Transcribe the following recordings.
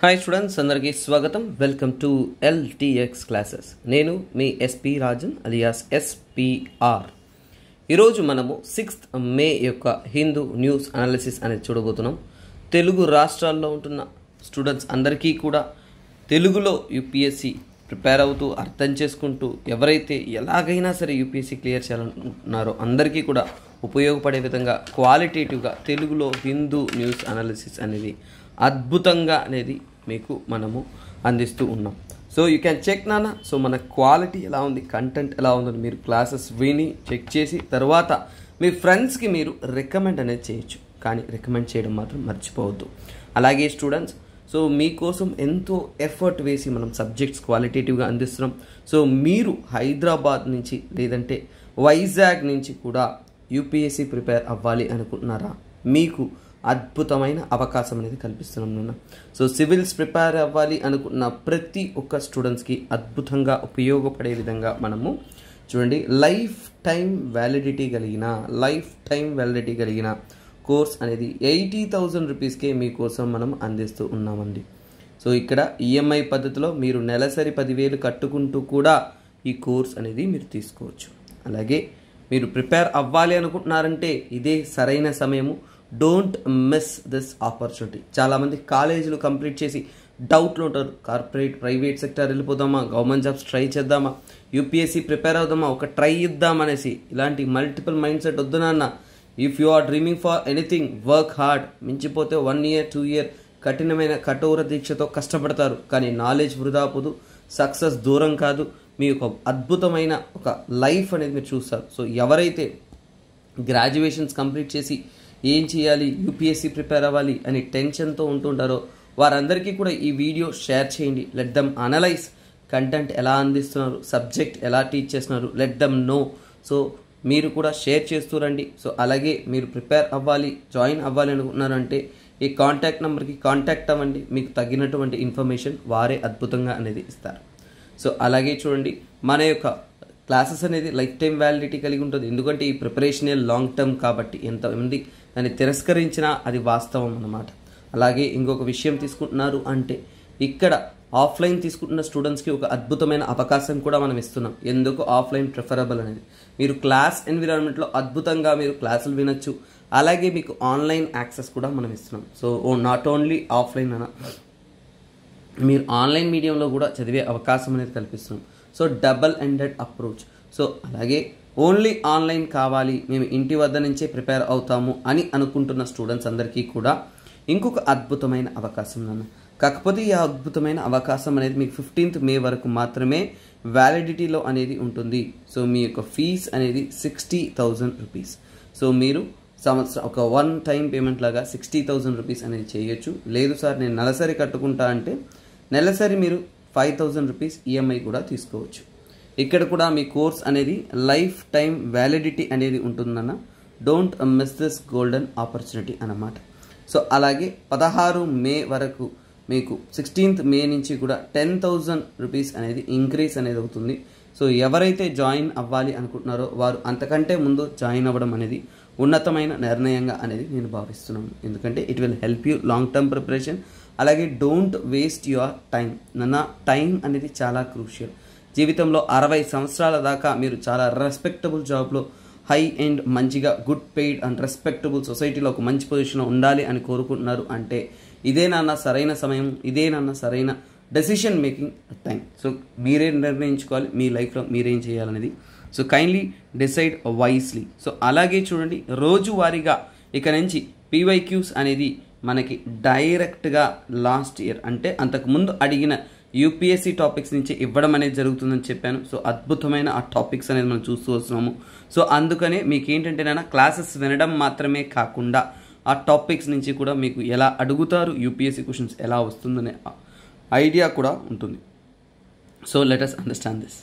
Hi students, అందరికీ స్వాగతం. Welcome to LTX classes. నేను మీ ఎస్పి రాజన్ అలియాస్ ఎస్పిఆర్. ఈరోజు మనము 6th మే యొక్క హిందూ న్యూస్ అనాలిసిస్ అనేది చూడబోతున్నాం. తెలుగు రాష్ట్రాల్లో ఉంటున్న స్టూడెంట్స్ అందరికీ కూడా తెలుగులో యూపీఎస్సి ప్రిపేర్ అవుతూ అర్థం చేసుకుంటూ ఎవరైతే ఎలాగైనా సరే యూపీఎస్సి క్లియర్ చేయాలనుకుంటున్నారో అందరికీ కూడా ఉపయోగపడే విధంగా క్వాలిటేటివ్గా తెలుగులో హిందూ న్యూస్ అనాలిసిస్ అనేది అద్భుతంగా అనేది మీకు మనము అందిస్తూ ఉన్నాం. సో యూ క్యాన్ చెక్ నాన్న. సో మన క్వాలిటీ ఎలా ఉంది, కంటెంట్ ఎలా ఉందని మీరు క్లాసెస్ విని చెక్ చేసి తర్వాత మీ ఫ్రెండ్స్కి మీరు రికమెండ్ అనేది చేయొచ్చు. కానీ రికమెండ్ చేయడం మాత్రం మర్చిపోవద్దు. అలాగే స్టూడెంట్స్, సో మీకోసం ఎంతో ఎఫర్ట్ వేసి మనం సబ్జెక్ట్స్ క్వాలిటేటివ్గా అందిస్తున్నాం. సో మీరు హైదరాబాద్ నుంచి లేదంటే వైజాగ్ నుంచి కూడా యూపీఎస్సి ప్రిపేర్ అవ్వాలి అనుకుంటున్నారా? మీకు అద్భుతమైన అవకాశం అనేది కల్పిస్తున్నాం నాన్న. సో సివిల్స్ ప్రిపేర్ అవ్వాలి అనుకున్న ప్రతి ఒక్క స్టూడెంట్స్కి అద్భుతంగా ఉపయోగపడే విధంగా మనము చూడండి లైఫ్ టైం వ్యాలిడిటీ కలిగిన కోర్స్ అనేది 80,000 రూపీస్కే మీకోసం మనం అందిస్తూ ఉన్నామండి. సో ఇక్కడ ఈఎంఐ పద్ధతిలో మీరు నెలసరి 10,000 కట్టుకుంటూ కూడా ఈ కోర్స్ అనేది మీరు తీసుకోవచ్చు. అలాగే మీరు ప్రిపేర్ అవ్వాలి అనుకుంటున్నారంటే ఇదే సరైన సమయము. Don't miss this opportunity. చాలామంది కాలేజీలు కంప్లీట్ చేసి డౌట్లో ఉంటారు. కార్పొరేట్, ప్రైవేట్ సెక్టర్ వెళ్ళిపోదామా, గవర్నమెంట్ జాబ్స్ ట్రై చేద్దామా, యూపీఎస్సీ ప్రిపేర్ అవుదామా, ఒక ట్రై ఇద్దామనేసి ఇలాంటి మల్టిపుల్ మైండ్ సెట్ వద్దు నాన్న. If you are dreaming for anything, work hard. మించిపోతే 1 year 2 year కఠినమైన కఠోర దీక్షతో కష్టపడతారు. కానీ నాలెడ్జ్ వృధా పోదు, సక్సెస్ దూరం కాదు. మీ ఒక అద్భుతమైన ఒక లైఫ్ అనేది మీరు చూస్తారు. సో ఎవరైతే గ్రాడ్యుయేషన్స్ కంప్లీట్ చేసి ఏం చేయాలి, యూపీఎస్సీ ప్రిపేర్ అవ్వాలి అని టెన్షన్తో ఉంటుంటారో వారందరికీ కూడా ఈ వీడియో షేర్ చేయండి. లెట్ దమ్ అనలైజ్ కంటెంట్ ఎలా అందిస్తున్నారు, సబ్జెక్ట్ ఎలా టీచ్ చేస్తున్నారు, లెట్ దమ్ నో. సో మీరు కూడా షేర్ చేస్తూ రండి. సో అలాగే మీరు ప్రిపేర్ అవ్వాలి, జాయిన్ అవ్వాలి అనుకుంటున్నారంటే ఈ కాంటాక్ట్ నెంబర్కి కాంటాక్ట్ అవ్వండి. మీకు తగినటువంటి ఇన్ఫర్మేషన్ వారే అద్భుతంగా అనేది ఇస్తారు. సో అలాగే చూడండి, మన యొక్క క్లాసెస్ అనేది లైఫ్ టైం వ్యాలిడిటీ కలిగి ఉంటుంది. ఎందుకంటే ఈ ప్రిపరేషనే లాంగ్ టర్మ్ కాబట్టి ఎంతమంది దాన్ని తిరస్కరించినా అది వాస్తవం అన్నమాట. అలాగే ఇంకొక విషయం తీసుకుంటున్నారు అంటే ఇక్కడ ఆఫ్లైన్ తీసుకుంటున్న స్టూడెంట్స్కి ఒక అద్భుతమైన అవకాశం కూడా మనం ఇస్తున్నాం. ఎందుకు ఆఫ్లైన్ ప్రిఫరబుల్ అనేది, మీరు క్లాస్ ఎన్విరాన్మెంట్లో అద్భుతంగా మీరు క్లాసులు వినొచ్చు. అలాగే మీకు ఆన్లైన్ యాక్సెస్ కూడా మనం ఇస్తున్నాం. సో నాట్ ఓన్లీ ఆఫ్లైన్ అన్న, మీరు ఆన్లైన్ మీడియంలో కూడా చదివే అవకాశం అనేది కల్పిస్తున్నాం. So double ended approach. So అలాగే ఓన్లీ ఆన్లైన్ కావాలి, మేము ఇంటి వద్ద నుంచే ప్రిపేర్ అవుతాము అని అనుకుంటున్న స్టూడెంట్స్ అందరికీ కూడా ఇంకొక అద్భుతమైన అవకాశం నాన్న. కాకపోతే ఈ అద్భుతమైన అవకాశం అనేది మీకు 15th మే వరకు మాత్రమే వ్యాలిడిటీలో అనేది ఉంటుంది. సో మీ యొక్క ఫీజ్ అనేది 60,000 రూపీస్. సో మీరు సంవత్సరం ఒక 1 టైం పేమెంట్ లాగా 60,000 రూపీస్ అనేది చేయొచ్చు. లేదు సార్ నేను నెలసరి కట్టుకుంటా అంటే నెలసరి మీరు 5,000 రూపీస్ ఈఎంఐ కూడా తీసుకోవచ్చు. ఇక్కడ కూడా మీ కోర్స్ అనేది లైఫ్ టైం వ్యాలిడిటీ అనేది ఉంటుందన్న. Don't miss this golden opportunity అన్నమాట. సో అలాగే 16 మే వరకు మీకు 16th మే నుంచి కూడా 10,000 రూపీస్ అనేది ఇంక్రీజ్ అనేది అవుతుంది. సో ఎవరైతే జాయిన్ అవ్వాలి అనుకుంటున్నారో వారు అంతకంటే ముందు జాయిన్ అవ్వడం అనేది ఉన్నతమైన నిర్ణయంగా అనేది నేను భావిస్తున్నాను. ఎందుకంటే it will help you long term preparation. అలాగే డోంట్ వేస్ట్ యువర్ టైం నాన్న. టైం అనేది చాలా క్రూషియల్. జీవితంలో 60 సంవత్సరాల దాకా మీరు చాలా రెస్పెక్టబుల్ జాబ్లో హై అండ్ మంచిగా గుడ్ పెయిడ్ అండ్ రెస్పెక్టబుల్ సొసైటీలో ఒక మంచి పొజిషన్లో ఉండాలి అని కోరుకుంటున్నారు అంటే ఇదేనన్నా సరైన సమయం, ఇదేనన్నా సరైన డెసిషన్ మేకింగ్ టైం. సో మీరే నిర్ణయించుకోవాలి మీ లైఫ్లో మీరేం చేయాలనేది. So kindly decide wisely. So అలాగే చూడండి, రోజువారీగా ఇక నుంచి పీవైక్యూస్ అనేది మనకి డైరెక్ట్గా లాస్ట్ ఇయర్ అంటే అంతకుముందు అడిగిన యూపీఎస్సీ టాపిక్స్ నుంచి ఇవ్వడం అనేది జరుగుతుందని చెప్పాను. సో అద్భుతమైన ఆ టాపిక్స్ అనేది మనం చూస్తూ వస్తున్నాము. సో అందుకనే మీకు ఏంటంటేనైనా క్లాసెస్ వినడం మాత్రమే కాకుండా ఆ టాపిక్స్ నుంచి కూడా మీకు ఎలా అడుగుతారు, యూపీఎస్సీ క్వశ్చన్స్ ఎలా వస్తుందనే ఐడియా కూడా ఉంటుంది. So let us understand this.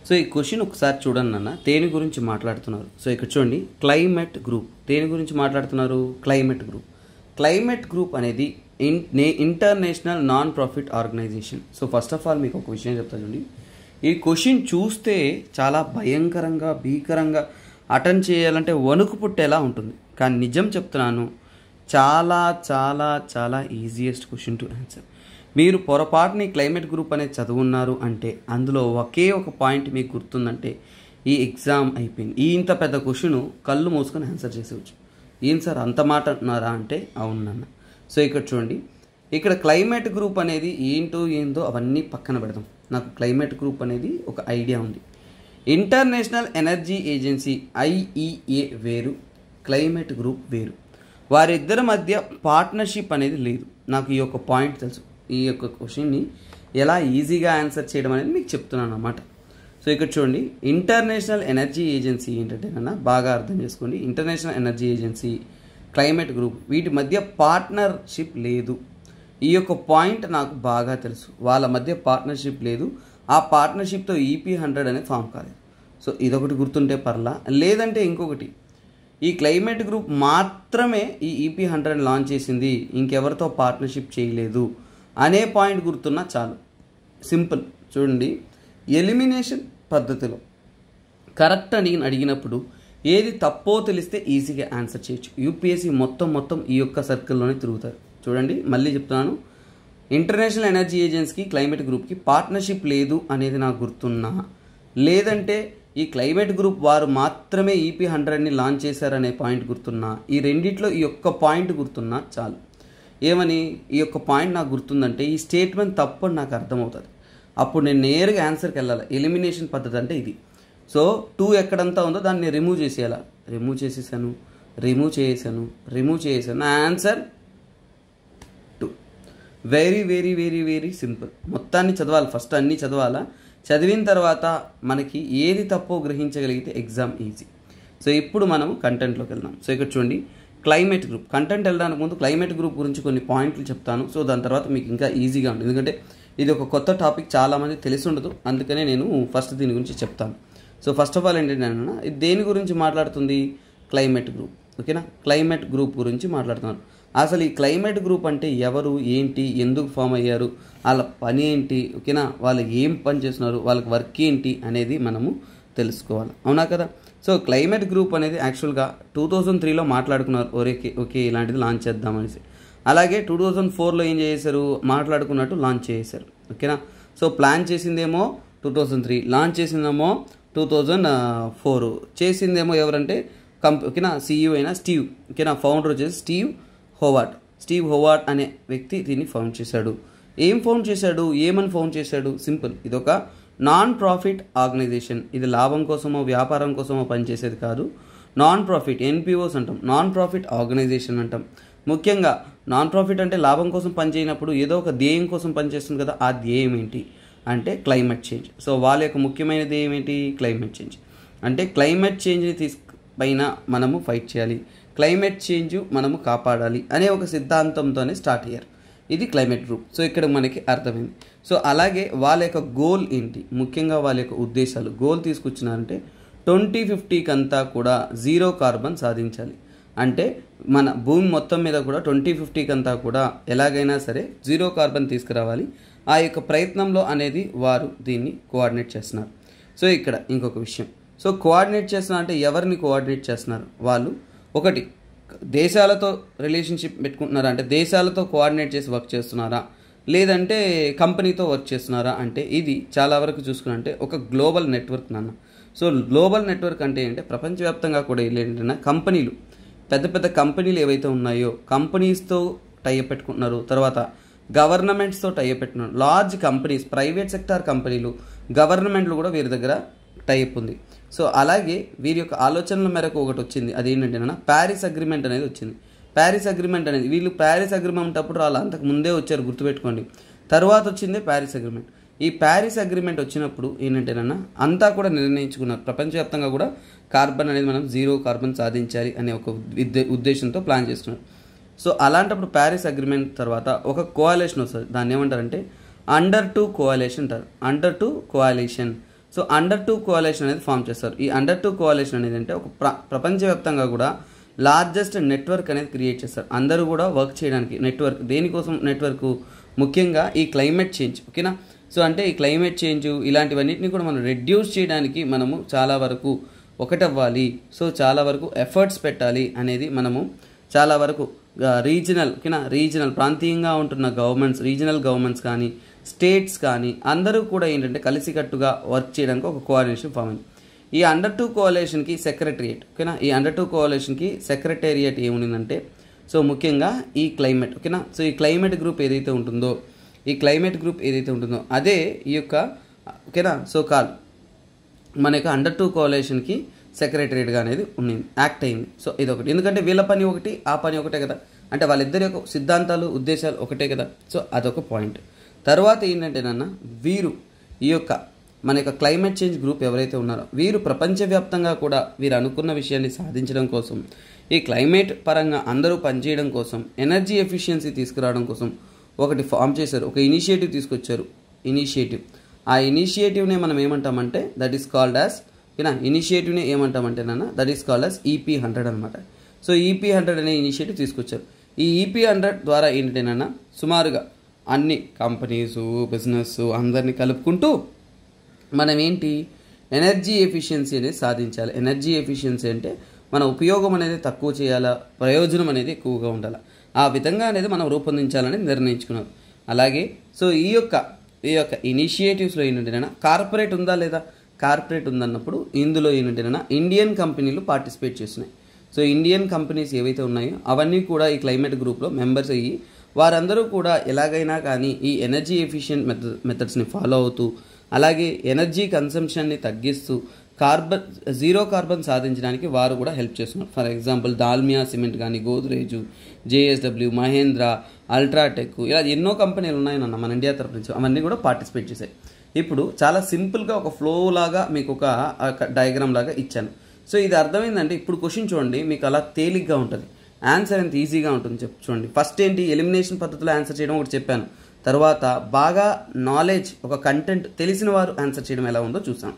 So ఈ క్వశ్చన్ ఒకసారి చూడండి అన్న, దేని గురించి మాట్లాడుతున్నారు. సో ఇక్కడ చూడండి, క్లైమేట్ గ్రూప్. దేని గురించి మాట్లాడుతున్నారు? Climate group. క్లైమేట్ గ్రూప్ అనేది international non profit organisation. So first of all మీకు ఒక విషయం చెప్తాను చూడండి, ఈ క్వశ్చన్ చూస్తే చాలా భయంకరంగా భీకరంగా అటెండ్ చేయాలంటే వణుకు పుట్టేలా ఉంటుంది. కానీ నిజం చెప్తున్నాను, చాలా చాలా చాలా ఈజియెస్ట్ క్వశ్చన్ టు ఆన్సర్. మీరు పొరపాటుని క్లైమేట్ గ్రూప్ అనేది చదువున్నారు అంటే అందులో ఒకే ఒక పాయింట్ మీకు గుర్తుందంటే ఈ ఎగ్జామ్ అయిపోయింది. ఈ ఇంత పెద్ద క్వశ్చన్ కళ్ళు మూసుకొని ఆన్సర్ చేసేవచ్చు. ఏం సార్ అంత మాట అన్నారా అంటే అవునన్న. సో ఇక్కడ చూడండి, ఇక్కడ క్లైమేట్ గ్రూప్ అనేది ఏందో అవన్నీ పక్కన పెడదాం. నాకు క్లైమేట్ గ్రూప్ అనేది ఒక ఐడియా ఉంది. ఇంటర్నేషనల్ ఎనర్జీ ఏజెన్సీ IEA వేరు, క్లైమేట్ గ్రూప్ వేరు. వారిద్దరి మధ్య పార్ట్నర్షిప్ అనేది లేదు. నాకు ఈ యొక్క పాయింట్ తెలుసు. ఈ యొక్క క్వశ్చన్ని ఎలా ఈజీగా ఆన్సర్ చేయడం అనేది మీకు చెప్తున్నాను అన్నమాట. సో ఇక్కడ చూడండి, ఇంటర్నేషనల్ ఎనర్జీ ఏజెన్సీ ఏంటంటే బాగా అర్థం చేసుకోండి. International energy agency, climate group వీటి మధ్య పార్ట్నర్షిప్ లేదు. ఈ యొక్క పాయింట్ నాకు బాగా తెలుసు. వాళ్ళ మధ్య పార్ట్నర్షిప్ లేదు. ఆ పార్ట్నర్షిప్తో EP100 అనేది ఫామ్ కాలేదు. సో ఇదొకటి గుర్తుంటే పర్లా. లేదంటే ఇంకొకటి, ఈ క్లైమేట్ గ్రూప్ మాత్రమే ఈ EP100 లాంచ్ చేసింది, ఇంకెవరితో పార్ట్నర్షిప్ చేయలేదు అనే పాయింట్ గుర్తున్నా చాలు. సింపుల్. చూడండి, ఎలిమినేషన్ పద్ధతిలో కరెక్ట్ అని అడిగినప్పుడు ఏది తప్పో తెలిస్తే ఈజీగా ఆన్సర్ చేయొచ్చు. UPSC మొత్తం ఈ యొక్క సర్కిల్లోనే తిరుగుతారు. చూడండి, మళ్ళీ చెప్తున్నాను, ఇంటర్నేషనల్ ఎనర్జీ ఏజెన్సీకి క్లైమేట్ గ్రూప్కి పార్ట్నర్షిప్ లేదు అనేది నాకు గుర్తున్నా, లేదంటే ఈ క్లైమేట్ గ్రూప్ వారు మాత్రమే EP100ని లాంచ్ చేశారనే పాయింట్ గుర్తున్నా, ఈ రెండిట్లో ఈ యొక్క పాయింట్ గుర్తున్నా చాలు. ఏమని, ఈ యొక్క పాయింట్ నాకు గుర్తుందంటే ఈ స్టేట్మెంట్ తప్పు అని నాకు అర్థమవుతుంది. అప్పుడు నేను నేరుగా ఆన్సర్కి వెళ్ళాలి. ఎలిమినేషన్ పద్ధతి అంటే ఇది. సో 2 ఎక్కడంతా ఉందో దాన్ని రిమూవ్ చేసేయాలి. రిమూవ్ చేసేసాను. నా answer 2. Very very very very simple. మొత్తాన్ని చదవాలి, ఫస్ట్ అన్నీ చదవాలా. చదివిన తర్వాత మనకి ఏది తప్పో గ్రహించగలిగితే ఎగ్జామ్ ఈజీ. సో ఇప్పుడు మనం కంటెంట్లోకి వెళ్దాం. సో ఇక్కడ చూడండి, క్లైమేట్ గ్రూప్. కంటెంట్ వెళ్ళడానికి ముందు క్లైమేట్ గ్రూప్ గురించి కొన్ని పాయింట్లు చెప్తాను. సో దాని తర్వాత మీకు ఇంకా ఈజీగా ఉంటుంది, ఎందుకంటే ఇది ఒక కొత్త టాపిక్, చాలామంది తెలిసి ఉండదు. అందుకనే నేను ఫస్ట్ దీని గురించి చెప్తాను. సో ఫస్ట్ ఆఫ్ ఆల్ ఏంటంటే ఇది దేని గురించి మాట్లాడుతుంది? Climate group. ఓకేనా, క్లైమేట్ గ్రూప్ గురించి మాట్లాడుతున్నాను. అసలు ఈ క్లైమేట్ గ్రూప్ అంటే ఎవరు, ఏంటి, ఎందుకు ఫామ్ అయ్యారు, వాళ్ళ పని ఏంటి, ఓకేనా, వాళ్ళు ఏం పని చేస్తున్నారు, వాళ్ళకి వర్క్ ఏంటి అనేది మనము తెలుసుకోవాలి. అవునా కదా? సో క్లైమేట్ గ్రూప్ అనేది యాక్చువల్గా 2003లో మాట్లాడుకున్నారు. ఓకే ఇలాంటిది లాంచ్ చేద్దామనేసి. అలాగే 2004లో ఏం చేశారు, మాట్లాడుకున్నట్టు లాంచ్ చేశారు. ఓకేనా, సో ప్లాన్ చేసిందేమో 2003, లాంచ్ చేసిందేమో 2004. చేసిందేమో ఎవరంటే ఓకేనా, CEO అయినా స్టీవ్. ఓకేనా, ఫౌండర్ వచ్చేసి స్టీవ్ హోవార్డ్ అనే వ్యక్తి దీన్ని ఫౌండ్ చేశాడు. ఏమని ఫౌండ్ చేశాడు? సింపుల్, ఇదొక నాన్ ప్రాఫిట్ ఆర్గనైజేషన్. ఇది లాభం కోసమో వ్యాపారం కోసమో పనిచేసేది కాదు. నాన్ ప్రాఫిట్, NPOs అంటాం, నాన్ ప్రాఫిట్ ఆర్గనైజేషన్ అంటాం. ముఖ్యంగా నాన్ ప్రాఫిట్ అంటే లాభం కోసం పనిచేయనప్పుడు ఏదో ఒక ధ్యేయం కోసం పనిచేస్తుంది కదా, ఆ ధ్యేయం ఏంటి అంటే క్లైమేట్ చేంజ్. సో వాళ్ళ యొక్క ముఖ్యమైన ధ్యేయం ఏంటి? Climate change. అంటే క్లైమేట్ చేంజ్ని పైన మనము ఫైట్ చేయాలి, క్లైమేట్ చేంజ్ మనము కాపాడాలి అనే ఒక సిద్ధాంతంతోనే స్టార్ట్ అయ్యారు. ఇది క్లైమేట్ గ్రూప్. సో ఇక్కడ మనకి అర్థమైంది. సో అలాగే వాళ్ళ యొక్క గోల్ ఏంటి, ముఖ్యంగా వాళ్ళ యొక్క ఉద్దేశాలు, గోల్ తీసుకొచ్చినారంటే 2050 అంతా కూడా 0 కార్బన్ సాధించాలి. అంటే మన భూమి మొత్తం మీద కూడా 2050 అంతా కూడా ఎలాగైనా సరే 0 కార్బన్ తీసుకురావాలి. ఆ యొక్క ప్రయత్నంలో అనేది వారు దీన్ని కోఆర్డినేట్ చేస్తున్నారు. సో ఇక్కడ ఇంకొక విషయం, సో కోఆర్డినేట్ చేస్తున్నారు అంటే ఎవరిని కోఆర్డినేట్ చేస్తున్నారు? వాళ్ళు ఒకటి దేశాలతో రిలేషన్షిప్ పెట్టుకుంటున్నారా అంటే దేశాలతో కోఆర్డినేట్ చేసి వర్క్ చేస్తున్నారా, లేదంటే కంపెనీతో వర్క్ చేస్తున్నారా అంటే ఇది చాలా వరకు చూసుకున్నంటే ఒక గ్లోబల్ నెట్వర్క్ నాన్న. సో గ్లోబల్ నెట్వర్క్ అంటే ఏంటంటే ప్రపంచవ్యాప్తంగా కూడా ఏంటంటే కంపెనీలు, పెద్ద పెద్ద కంపెనీలు ఏవైతే ఉన్నాయో కంపెనీస్తో టైఅప్ పెట్టుకుంటున్నారు, తర్వాత గవర్నమెంట్స్తో టైఅప్ పెట్టుకున్నారు. లార్జ్ కంపెనీస్, ప్రైవేట్ సెక్టార్ కంపెనీలు, గవర్నమెంట్లు కూడా వీరి దగ్గర టైఅప్ ఉంది. సో అలాగే వీరి యొక్క ఆలోచనల మేరకు ఒకటి వచ్చింది, అదేంటంటే ప్యారిస్ అగ్రిమెంట్ అనేది వచ్చింది. ప్యారిస్ అగ్రిమెంట్ అనేది వీళ్ళు ప్యారిస్ అగ్రిమెంట్ అప్పుడు వాళ్ళు అంతకు ముందే వచ్చారు, గుర్తుపెట్టుకోండి. తర్వాత వచ్చిందే ప్యారిస్ అగ్రిమెంట్. ఈ ప్యారిస్ అగ్రిమెంట్ వచ్చినప్పుడు ఏంటంటేనన్నా అంతా కూడా నిర్ణయించుకున్నారు, ప్రపంచవ్యాప్తంగా కూడా కార్బన్ అనేది మనం 0 కార్బన్ సాధించాలి అనే ఒక ఉద్దేశంతో ప్లాన్ చేసుకున్నారు. సో అలాంటప్పుడు ప్యారిస్ అగ్రిమెంట్ తర్వాత ఒక కోఆలిషన్ వస్తుంది, దాన్ని ఏమంటారంటే అండర్ 2 కోఆలిషన్ అంటారు. Under 2 coalition. So under 2 coalition అనేది ఫామ్ చేస్తారు. ఈ అండర్ 2 కోఆలిషన్ అనేది అంటే ఒక ప్రపంచవ్యాప్తంగా కూడా లార్జెస్ట్ నెట్వర్క్ అనేది క్రియేట్ చేస్తారు, అందరూ కూడా వర్క్ చేయడానికి. నెట్వర్క్ దేనికోసం? నెట్వర్క్ ముఖ్యంగా ఈ క్లైమేట్ చేంజ్. ఓకేనా, సో అంటే ఈ క్లైమేట్ చేంజ్ ఇలాంటివన్నిటిని కూడా మనం రెడ్యూస్ చేయడానికి మనము చాలా వరకు ఒకటవ్వాలి. సో చాలా వరకు ఎఫర్ట్స్ పెట్టాలి అనేది మనము చాలా వరకు రీజనల్ ఓకేనా, రీజనల్ ప్రాంతీయంగా ఉంటున్న గవర్నమెంట్స్, రీజనల్ గవర్నమెంట్స్ కానీ స్టేట్స్ కానీ అందరూ కూడా ఏంటంటే కలిసికట్టుగా వర్క్ చేయడానికి ఒక కోఆర్డినేషన్ ఫామ్ అయింది. ఈ అండర్ 2 కోఆలిషన్కి సెక్రటరియేట్ ఓకేనా, ఈ అండర్ 2 కోఆలిషన్కి సెక్రటేరియట్ ఏముందంటే సో ముఖ్యంగా ఈ క్లైమేట్ ఓకేనా. సో ఈ క్లైమేట్ గ్రూప్ ఏదైతే ఉంటుందో, ఈ క్లైమేట్ గ్రూప్ ఏదైతే ఉంటుందో అదే ఈ యొక్క ఓకేనా సో కాల్ మన యొక్క అండర్ 2 కోఆలిషన్కి సెక్రటరియట్గా అనేది ఉన్నింది, యాక్ట్ అయింది. సో ఇదొకటి, ఎందుకంటే వీళ్ళ పని ఒకటి ఆ పని ఒకటే కదా, అంటే వాళ్ళిద్దరి యొక్క సిద్ధాంతాలు ఉద్దేశాలు ఒకటే కదా. సో అదొక పాయింట్. తర్వాత ఏంటంటే వీరు ఈ యొక్క మన యొక్క క్లైమేట్ చేంజ్ గ్రూప్ ఎవరైతే ఉన్నారో వీరు ప్రపంచవ్యాప్తంగా కూడా వీరు అనుకున్న విషయాన్ని సాధించడం కోసం, ఈ క్లైమేట్ పరంగా అందరూ పనిచేయడం కోసం, ఎనర్జీ ఎఫిషియన్సీ తీసుకురావడం కోసం ఒకటి ఫామ్ చేశారు, ఒక ఇనిషియేటివ్ తీసుకొచ్చారు. ఇనిషియేటివ్, ఆ ఇనిషియేటివ్నే మనం ఏమంటామంటే దట్ ఈస్ కాల్డ్ యాజ్ ఓకేనా, ఇనిషియేటివ్ని ఏమంటామంటే that is called as EP100 అనమాట. సో EP100 అనే ఇనిషియేటివ్ తీసుకొచ్చారు. ఈ EP100 ద్వారా ఏంటంటే సుమారుగా అన్ని కంపెనీసు, బిజినెస్ అందరినీ కలుపుకుంటూ మనం ఏంటి ఎనర్జీ ఎఫిషియన్సీ అనేది సాధించాలి. ఎనర్జీ ఎఫిషియన్సీ అంటే మన ఉపయోగం అనేది తక్కువ చేయాలా, ప్రయోజనం అనేది ఎక్కువగా ఉండాలి, ఆ విధంగా అనేది మనం రూపొందించాలని నిర్ణయించుకున్నారు. అలాగే సో ఈ యొక్క ఇనిషియేటివ్స్లో ఏంటంటే కార్పొరేట్ ఉందా లేదా, కార్పొరేట్ ఉందన్నప్పుడు ఇందులో ఏంటంటే ఇండియన్ కంపెనీలు పార్టిసిపేట్ చేస్తున్నాయి. సో ఇండియన్ కంపెనీస్ ఏవైతే ఉన్నాయో అవన్నీ కూడా ఈ క్లైమేట్ గ్రూప్లో మెంబర్స్ అయ్యి వారందరూ కూడా ఎలాగైనా కానీ ఈ ఎనర్జీ ఎఫిషియెంట్ మెథడ్స్ని ఫాలో అవుతూ, అలాగే ఎనర్జీ కన్సంప్షన్ని తగ్గిస్తూ జీరో కార్బన్ సాధించడానికి వారు కూడా హెల్ప్ చేస్తున్నారు. ఫర్ ఎగ్జాంపుల్ దాల్మియా సిమెంట్ కానీ, గోద్రేజ్, JSW, మహేంద్ర, అల్ట్రాటెక్, ఇలా ఎన్నో కంపెనీలు ఉన్నాయన్న మన ఇండియా తరఫు నుంచి, అవన్నీ కూడా పార్టిసిపేట్ చేశాయి. ఇప్పుడు చాలా సింపుల్గా ఒక ఫ్లో లాగా మీకు ఒక డయాగ్రామ్ లాగా ఇచ్చాను. సో ఇది అర్థమైందంటే ఇప్పుడు క్వశ్చన్ చూడండి, మీకు అలా తేలిగ్గా ఉంటుంది, ఆన్సర్ ఎంత ఈజీగా ఉంటుంది చూడండి. ఫస్ట్ ఏంటి, ఎలిమినేషన్ పద్ధతిలో ఆన్సర్ చేయడం ఒకటి చెప్పాను. తర్వాత బాగా నాలెడ్జ్, ఒక కంటెంట్ తెలిసిన వారు ఆన్సర్ చేయడం ఎలా ఉందో చూసాం.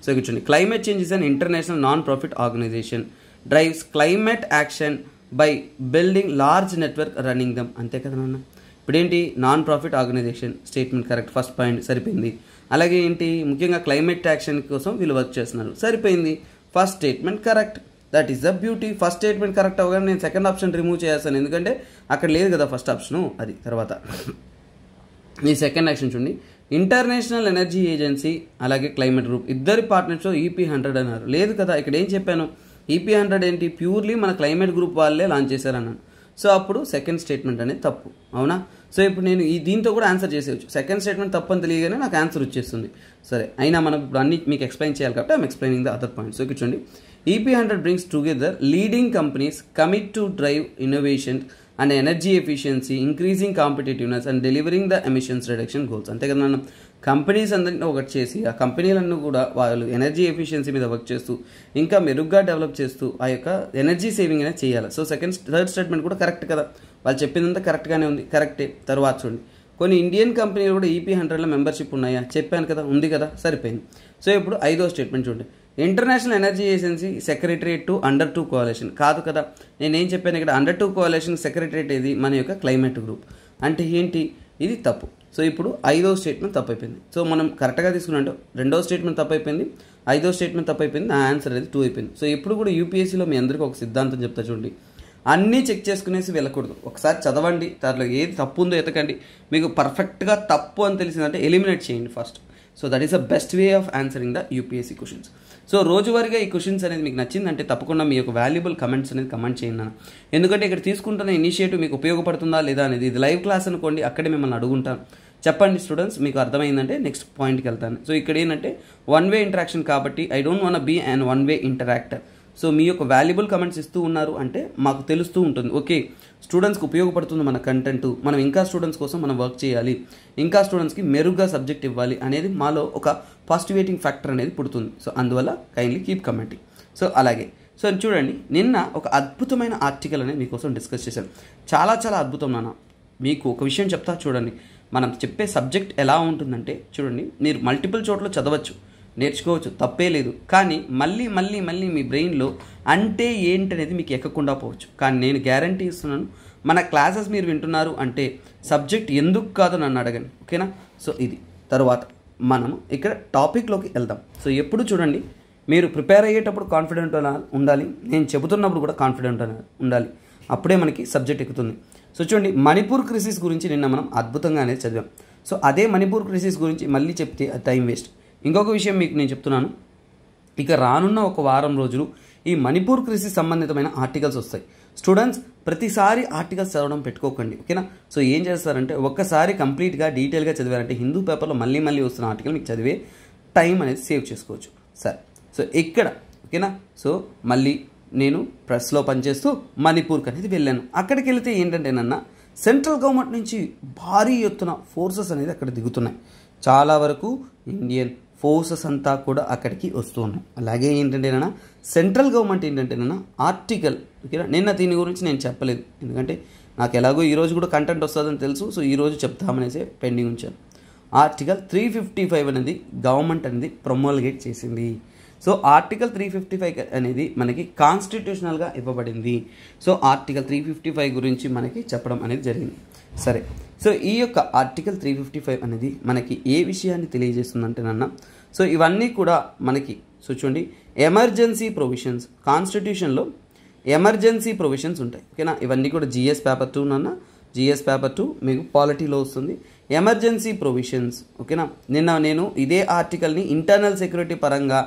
సో ఇక్కడ చూడండి, climate change is an international non profit organisation drives climate action by building large network running them. అంతే కదా నాన్న. ఇప్పుడేంటి, non profit organisation statement correct, first point సరిపోయింది. అలాగే ఏంటి, ముఖ్యంగా క్లైమేట్ యాక్షన్ కోసం వీళ్ళు వర్క్ చేస్తున్నారు, సరిపోయింది. First statement correct, that is the beauty. First statement correct అవ్వగానే నేను సెకండ్ ఆప్షన్ రిమూవ్ చేస్తాను, ఎందుకంటే అక్కడ లేదు కదా ఫస్ట్ ఆప్షను, అది. తర్వాత ఈ సెకండ్ యాక్షన్ చూడండి, ఇంటర్నేషనల్ ఎనర్జీ ఏజెన్సీ అలాగే క్లైమేట్ గ్రూప్ ఇద్దరి పార్ట్నర్స్లో EP100 అన్నారు, లేదు కదా. ఇక్కడ ఏం చెప్పాను, EP100 ఏంటి, ప్యూర్లీ మన క్లైమేట్ గ్రూప్ వాళ్ళే లాంచ్ చేశారన్నాను. సో అప్పుడు సెకండ్ స్టేట్మెంట్ అనేది తప్పు, అవునా. సో ఇప్పుడు నేను దీంతో కూడా ఆన్సర్ చేసేయచ్చు, సెకండ్ స్టేట్మెంట్ తప్పు అని తెలియగానే నాకు ఆన్సర్ వచ్చేస్తుంది. సరే, అయినా మనం ఇప్పుడు అన్ని మీకు ఎక్స్ప్లెయిన్ చేయాలి కాబట్టి I'm explaining the other points. So చూడండి, EP100 brings together leading companies commit to drive innovation and energy efficiency, increasing competitiveness and delivering the emissions reduction goals. అంతే కదా మనం కంపెనీస్ అందరినీ ఒకటి చేసి ఆ కంపెనీలన్నీ కూడా వాళ్ళు ఎనర్జీ ఎఫిషియన్సీ మీద వర్క్ చేస్తూ ఇంకా మెరుగ్గా డెవలప్ చేస్తూ ఆ యొక్క ఎనర్జీ సేవింగ్ అనేది చేయాలి. సో థర్డ్ స్టేట్మెంట్ కూడా కరెక్ట్ కదా, వాళ్ళు చెప్పిందంతా కరెక్ట్గానే ఉంది, కరెక్టే. తర్వాత చూడండి, కొన్ని ఇండియన్ కంపెనీలు కూడా EP100లో మెంబర్షిప్ ఉన్నాయా, చెప్పాను కదా, ఉంది కదా, సరిపోయింది. సో ఇప్పుడు ఐదో స్టేట్మెంట్ చూడండి, international energy agency secretariat to under 2 coalition. కాదు కదా, నేనేం చెప్పాను ఇక్కడ, అండర్ 2 కోఆలిషన్ సెక్రటరియట్ ఏది, మన యొక్క క్లైమేట్ గ్రూప్. అంటే ఏంటి, ఇది తప్పు. సో ఇప్పుడు ఐదో స్టేట్మెంట్ తప్పు అయిపోయింది. సో మనం కరెక్ట్గా తీసుకున్నట్టు రెండో స్టేట్మెంట్ తప్పు అయిపోయింది, ఐదో స్టేట్మెంట్ తప్పు అయిపోయింది, నా ఆన్సర్ అనేది 2 అయిపోయింది. సో ఇప్పుడు కూడా UPSCలో మీ అందరికీ ఒక సిద్ధాంతం చెప్తా చూడండి, అన్నీ చెక్ చేసుకునేసి వెళ్ళకూడదు, ఒకసారి చదవండి, దాంట్లో ఏది తప్పు ఉందో ఎతకండి, మీకు పర్ఫెక్ట్గా తప్పు అని తెలిసిందంటే ఎలిమినేట్ చేయండి first. So that is the best way of answering the UPSC questions. So రోజువారీగా ఈ క్వశ్చన్స్ అనేది మీకు నచ్చిందంటే తప్పకుండా మీ యొక్క వాల్యుబుల్ కమెంట్స్ అనేది కమెంట్ చేయండి అన్న, ఎందుకంటే ఇక్కడ తీసుకుంటున్న ఇనిషియేటివ్ మీకు ఉపయోగపడుతుందా లేదా అనేది. ఇది లైవ్ క్లాస్ అనుకోండి, అక్కడే మిమ్మల్ని అడుగుంటాను, చెప్పండి స్టూడెంట్స్ మీకు అర్థమైందంటే నెక్స్ట్ పాయింట్కి వెళ్తాను. సో ఇక్కడ ఏంటంటే వన్ వే ఇంటరాక్షన్ కాబట్టి I don't want be and one way interactor. So మీ యొక్క వాల్యుబుల్ కమెంట్స్ ఇస్తూ ఉన్నారు అంటే మాకు తెలుస్తూ ఉంటుంది, ఓకే స్టూడెంట్స్కి ఉపయోగపడుతుంది మన కంటెంట్, మనం ఇంకా స్టూడెంట్స్ కోసం మనం వర్క్ చేయాలి, ఇంకా స్టూడెంట్స్కి మెరుగ్గా సబ్జెక్ట్ ఇవ్వాలి అనేది మాలో ఒక పాజిటివేటింగ్ ఫ్యాక్టర్ అనేది పుడుతుంది. సో అందువల్ల కైండ్లీ కీప్ కమెంటింగ్. సో అలాగే సో చూడండి, నిన్న ఒక అద్భుతమైన ఆర్టికల్ అనేది మీకోసం డిస్కస్ చేశాను, చాలా చాలా అద్భుతం నాన్న. మీకు ఒక విషయం చెప్తా చూడండి, మనం చెప్పే సబ్జెక్ట్ ఎలా ఉంటుందంటే చూడండి, మీరు మల్టిపుల్ చోట్ల చదవచ్చు, నేర్చుకోవచ్చు, తప్పే లేదు, కానీ మళ్ళీ మళ్ళీ మళ్ళీ మీ బ్రెయిన్లో అంటే ఏంటనేది మీకు ఎక్కకుండా పోవచ్చు. కానీ నేను గ్యారంటీ ఇస్తున్నాను, మన క్లాసెస్ మీరు వింటున్నారు అంటే సబ్జెక్ట్ ఎందుకు కాదో నన్ను అడగండి, ఓకేనా. సో ఇది తర్వాత మనం ఇక్కడ టాపిక్లోకి వెళ్దాం. సో ఎప్పుడు చూడండి, మీరు ప్రిపేర్ అయ్యేటప్పుడు కాన్ఫిడెంట్ ఉండాలి, నేను చెబుతున్నప్పుడు కూడా కాన్ఫిడెంట్ ఉండాలి. అప్పుడే మనకి సబ్జెక్ట్ ఎక్కుతుంది. సో చూడండి, మణిపూర్ క్రైసిస్ గురించి నిన్న మనం అద్భుతంగా అనేది చదివాం. సో అదే మణిపూర్ క్రైసిస్ గురించి మళ్ళీ చెప్తే టైం వేస్ట్. ఇంకొక విషయం మీకు నేను చెప్తున్నాను, ఇక రానున్న ఒక వారం రోజులు ఈ మణిపూర్ క్రైసిస్ సంబంధితమైన ఆర్టికల్స్ వస్తాయి. స్టూడెంట్స్ ప్రతిసారి ఆర్టికల్స్ చదవడం పెట్టుకోకండి, ఓకేనా. సో ఏం చేస్తారంటే ఒక్కసారి కంప్లీట్గా డీటెయిల్గా చదివారంటే హిందూ పేపర్లో మళ్ళీ మళ్ళీ వస్తున్న ఆర్టికల్ మీకు చదివే టైం అనేది సేవ్ చేసుకోవచ్చు. సరే, సో ఇక్కడ ఓకేనా. సో మళ్ళీ నేను ప్రెస్లో పనిచేస్తూ మణిపూర్కి అనేది వెళ్ళాను. అక్కడికి వెళితే ఏంటంటేనన్నా సెంట్రల్ గవర్నమెంట్ నుంచి భారీ ఎత్తున ఫోర్సెస్ అనేది అక్కడ దిగుతున్నాయి. చాలా వరకు ఇండియన్ ఫోర్సెస్ అంతా కూడా అక్కడికి వస్తూ ఉన్నాయి. అలాగే ఏంటంటేనన్నా సెంట్రల్ గవర్నమెంట్ ఏంటంటేనన్నా ఆర్టికల్, ఓకేనా. నిన్న దీని గురించి నేను చెప్పలేదు, ఎందుకంటే నాకు ఎలాగో ఈరోజు కూడా కంటెంట్ వస్తుందని తెలుసు. సో ఈరోజు చెప్తామనేసి పెండింగ్ ఉంచాను. ఆర్టికల్ 355 అనేది గవర్నమెంట్ అనేది ప్రొమోల్గేట్ చేసింది. సో ఆర్టికల్ 355 అనేది మనకి కాన్స్టిట్యూషనల్గా ఇవ్వబడింది. సో ఆర్టికల్ 355 గురించి మనకి చెప్పడం అనేది జరిగింది. సరే, సో ఈ యొక్క ఆర్టికల్ 355 అనేది మనకి ఏ విషయాన్ని తెలియజేస్తుందంటేనన్నా, సో ఇవన్నీ కూడా మనకి సో చూడండి, ఎమర్జెన్సీ ప్రొవిజన్స్, కాన్స్టిట్యూషన్లో ఎమర్జెన్సీ ప్రొవిజన్స్ ఉంటాయి, ఓకేనా. ఇవన్నీ కూడా GS పేపర్ 2 నన్న GS పేపర్ 2 మీకు పాలిటీలో వస్తుంది. ఎమర్జెన్సీ ప్రొవిజన్స్, ఓకేనా. నిన్న నేను ఇదే ఆర్టికల్ని ఇంటర్నల్ సెక్యూరిటీ పరంగా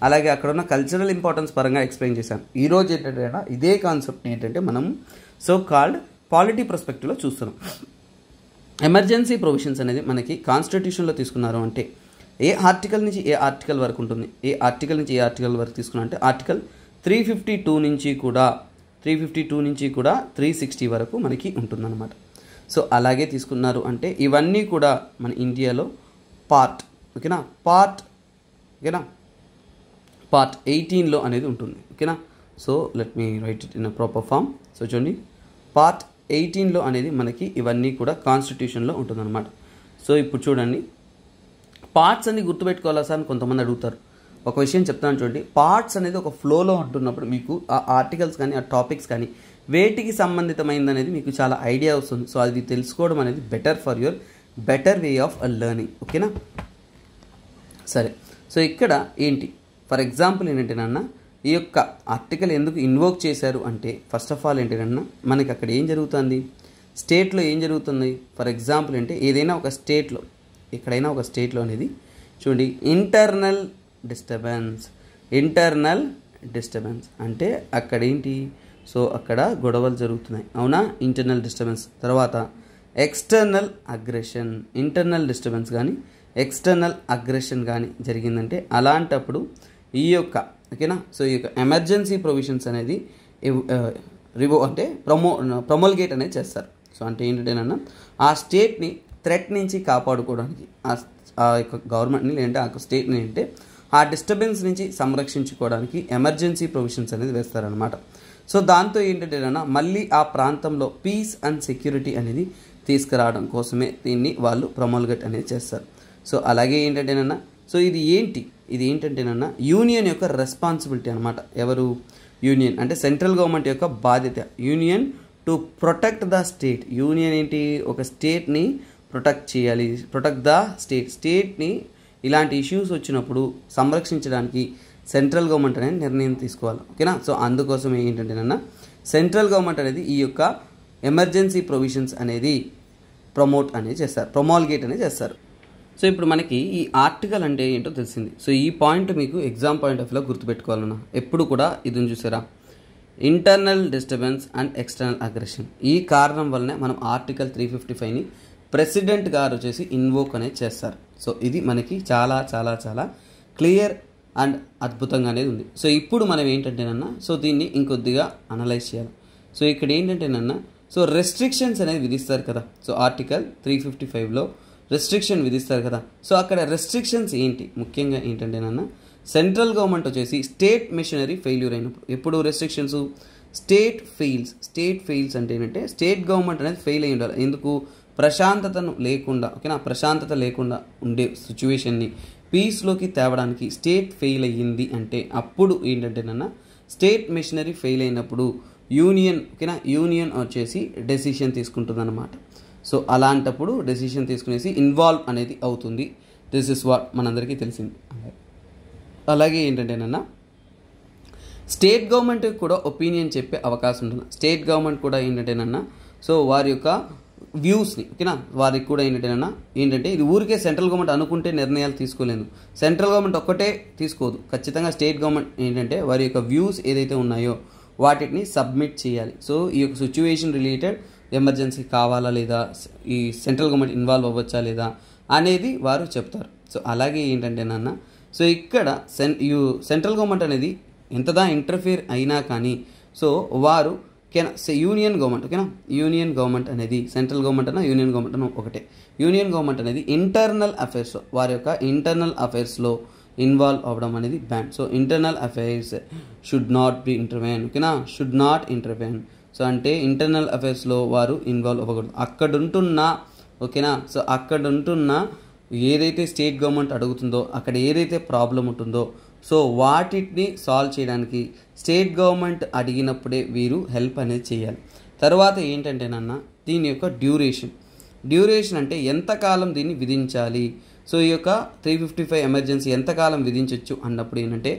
అలాగే అక్కడ ఉన్న కల్చరల్ ఇంపార్టెన్స్ పరంగా ఎక్స్ప్లెయిన్ చేశాను. ఈరోజు ఏంటంటే ఇదే కాన్సెప్ట్ని ఏంటంటే మనం సో కాల్డ్ పాలిటీ పర్స్పెక్టివ్లో చూస్తున్నాం. ఎమర్జెన్సీ ప్రొవిజన్స్ అనేది మనకి కాన్స్టిట్యూషన్లో తీసుకున్నారు అంటే ఏ ఆర్టికల్ నుంచి ఏ ఆర్టికల్ వరకు ఉంటుంది, ఏ ఆర్టికల్ నుంచి ఏ ఆర్టికల్ వరకు తీసుకున్నా అంటే ఆర్టికల్ 352 నుంచి కూడా 360 వరకు మనకి ఉంటుందన్నమాట. సో అలాగే తీసుకున్నారు అంటే ఇవన్నీ కూడా మన ఇండియాలో పార్ట్, ఓకేనా, పార్ట్ 18లో అనేది ఉంటుంది, ఓకేనా. So let me write it in a proper form. So చూడండి, పార్ట్ 18లో అనేది మనకి ఇవన్నీ కూడా కాన్స్టిట్యూషన్లో ఉంటుందన్నమాట. సో ఇప్పుడు చూడండి, పార్ట్స్ అన్ని గుర్తుపెట్టుకోవాలా సార్ అని కొంతమంది అడుగుతారు. ఒక విషయం చెప్తాను చూడండి, పార్ట్స్ అనేది ఒక ఫ్లోలో ఉంటున్నప్పుడు మీకు ఆ ఆర్టికల్స్ కానీ ఆ టాపిక్స్ కానీ వేటికి సంబంధితమైంది అనేది మీకు చాలా ఐడియా వస్తుంది. సో అది తెలుసుకోవడం అనేది better for your better way of learning, ఓకేనా. సరే, సో ఇక్కడ ఏంటి ఫర్ ఎగ్జాంపుల్ ఏంటంటేనన్నా ఈ యొక్క ఆర్టికల్ ఎందుకు ఇన్వోక్ చేశారు అంటే ఫస్ట్ ఆఫ్ ఆల్ ఏంటంటే మనకి అక్కడ ఏం జరుగుతుంది, స్టేట్లో ఏం జరుగుతుంది. ఫర్ ఎగ్జాంపుల్ అంటే ఏదైనా ఒక స్టేట్లో, ఎక్కడైనా ఒక స్టేట్లో అనేది చూడండి, ఇంటర్నల్ డిస్టర్బెన్స్ అంటే అక్కడ ఏంటి, సో అక్కడ గొడవలు జరుగుతున్నాయి, అవునా. ఇంటర్నల్ డిస్టర్బెన్స్, తర్వాత ఎక్స్టర్నల్ అగ్రెషన్, ఇంటర్నల్ డిస్టర్బెన్స్ కానీ ఎక్స్టర్నల్ అగ్రెషన్ కానీ జరిగిందంటే అలాంటప్పుడు ఈ యొక్క, ఓకేనా. సో ఈ యొక్క ఎమర్జెన్సీ ప్రొవిజన్స్ అనేది ప్రొమోల్గేట్ అనేది చేస్తారు. సో అంటే ఏంటంటేనన్నా ఆ స్టేట్ని థ్రెట్ నుంచి కాపాడుకోవడానికి ఆ యొక్క గవర్నమెంట్ని లేదంటే ఆ స్టేట్ని అంటే ఆ డిస్టర్బెన్స్ నుంచి సంరక్షించుకోవడానికి ఎమర్జెన్సీ ప్రొవిజన్స్ అనేది వేస్తారనమాట. సో దాంతో ఏంటంటేనన్నా మళ్ళీ ఆ ప్రాంతంలో పీస్ అండ్ సెక్యూరిటీ అనేది తీసుకురావడం కోసమే దీన్ని వాళ్ళు ప్రొమోల్గేట్ అనేది చేస్తారు. సో అలాగే ఏంటంటేనన్నా సో ఇది ఏంటంటేనన్నా యూనియన్ యొక్క రెస్పాన్సిబిలిటీ అనమాట. ఎవరు, యూనియన్ అంటే సెంట్రల్ గవర్నమెంట్ యొక్క బాధ్యత. Union to protect the state, union ఏంటి, ఒక స్టేట్ని ప్రొటెక్ట్ చేయాలి, ప్రొటెక్ట్ ద స్టేట్ని ఇలాంటి ఇష్యూస్ వచ్చినప్పుడు సంరక్షించడానికి సెంట్రల్ గవర్నమెంట్ అనేది నిర్ణయం తీసుకోవాలి, ఓకేనా. సో అందుకోసం ఏంటంటేనన్నా సెంట్రల్ గవర్నమెంట్ అనేది ఈ యొక్క ఎమర్జెన్సీ ప్రొవిజన్స్ అనేది ప్రొమోల్గేట్ అనేది చేస్తారు. సో ఇప్పుడు మనకి ఈ ఆర్టికల్ అంటే ఏంటో తెలిసింది. సో ఈ పాయింట్ మీకు ఎగ్జామ్ పాయింట్ ఆఫ్ వ్యూలో గుర్తుపెట్టుకోవాలన్నా ఎప్పుడు కూడా ఇది చూసారా, internal disturbance and external aggression. ఈ కారణం వల్లనే మనం ఆర్టికల్ 355ని ప్రెసిడెంట్ గారు వచ్చేసి ఇన్వోక్ అనేది చేస్తారు. సో ఇది మనకి చాలా చాలా చాలా క్లియర్ అండ్ అద్భుతంగా అనేది ఉంది. సో ఇప్పుడు మనం ఏంటంటేనన్నా సో దీన్ని ఇంకొద్దిగా అనలైజ్ చేయాలి. సో ఇక్కడ ఏంటంటేనన్నా సో రెస్ట్రిక్షన్స్ అనేది విధిస్తారు కదా. సో ఆర్టికల్ 355లో రెస్ట్రిక్షన్ విధిస్తారు కదా. సో అక్కడ రెస్ట్రిక్షన్స్ ఏంటి, ముఖ్యంగా ఏంటంటేనన్నా సెంట్రల్ గవర్నమెంట్ వచ్చేసి స్టేట్ మెషినరీ ఫెయిల్యూర్ అయినప్పుడు, ఎప్పుడు రెస్ట్రిక్షన్స్ స్టేట్ ఫెయిల్స్ అంటే ఏంటంటే స్టేట్ గవర్నమెంట్ అనేది ఫెయిల్ అయి ఉండాలి. ఎందుకు, ప్రశాంతతను లేకుండా, ఓకేనా, ప్రశాంతత లేకుండా ఉండే సిచ్యువేషన్ని పీస్లోకి తేవడానికి స్టేట్ ఫెయిల్ అయ్యింది అంటే అప్పుడు ఏంటంటేనన్నా స్టేట్ మెషినరీ ఫెయిల్ అయినప్పుడు యూనియన్, ఓకేనా, యూనియన్ వచ్చేసి డెసిషన్ తీసుకుంటుంది అన్నమాట. సో అలాంటప్పుడు డెసిషన్ తీసుకునేసి ఇన్వాల్వ్ అనేది అవుతుంది. దిస్ ఇస్ వాట్ మనందరికీ తెలిసింది. అలాగే ఏంటంటేనన్నా స్టేట్ గవర్నమెంట్ కూడా ఒపీనియన్ చెప్పే అవకాశం ఉంటుంది. స్టేట్ గవర్నమెంట్ కూడా ఏంటంటేనన్నా సో వారి యొక్క వ్యూస్ని ఓకేనా వారికి కూడా ఏంటంటే ఇది ఊరికే సెంట్రల్ గవర్నమెంట్ అనుకుంటే నిర్ణయాలు తీసుకోలేదు. సెంట్రల్ గవర్నమెంట్ ఒక్కటే తీసుకోదు, ఖచ్చితంగా స్టేట్ గవర్నమెంట్ ఏంటంటే వారి యొక్క వ్యూస్ ఏదైతే ఉన్నాయో వాటిని సబ్మిట్ చేయాలి. సో ఈ యొక్క సిచ్యువేషన్ రిలేటెడ్ ఎమర్జెన్సీ కావాలా లేదా, ఈ సెంట్రల్ గవర్నమెంట్ ఇన్వాల్వ్ అవ్వచ్చా లేదా అనేది వారు చెప్తారు. సో అలాగే ఏంటంటేనన్నా సో ఇక్కడ సెంట్రల్ గవర్నమెంట్ అనేది ఎంతదా ఇంటర్ఫియర్ అయినా కానీ సో వారు యూనియన్ గవర్నమెంట్ ఓకేనా యూనియన్ గవర్నమెంట్ అనేది సెంట్రల్ గవర్నమెంట్ అన్న యూనియన్ గవర్నమెంట్ అన్న ఒకటే. యూనియన్ గవర్నమెంట్ అనేది ఇంటర్నల్ అఫైర్స్లో వారి యొక్క ఇంటర్నల్ అఫైర్స్లో ఇన్వాల్వ్ అవ్వడం అనేది ban. So internal affairs should not be intervene ఓకేనా షుడ్ నాట్ ఇంటర్వెన్. సో అంటే ఇంటర్నల్ అఫైర్స్లో వారు ఇన్వాల్వ్ అవ్వకూడదు. అక్కడుంటున్న ఓకేనా సో అక్కడుంటున్న ఏదైతే స్టేట్ గవర్నమెంట్ అడుగుతుందో అక్కడ ఏదైతే ప్రాబ్లం ఉంటుందో సో వాటిని సాల్వ్ చేయడానికి స్టేట్ గవర్నమెంట్ అడిగినప్పుడే వీరు హెల్ప్ అనేది చేయాలి. తర్వాత ఏంటంటేనన్నా దీని యొక్క డ్యూరేషన్ అంటే ఎంతకాలం దీన్ని విధించాలి. సో ఈ యొక్క 355 ఎమర్జెన్సీ ఎంతకాలం విధించవచ్చు అన్నప్పుడు ఏంటంటే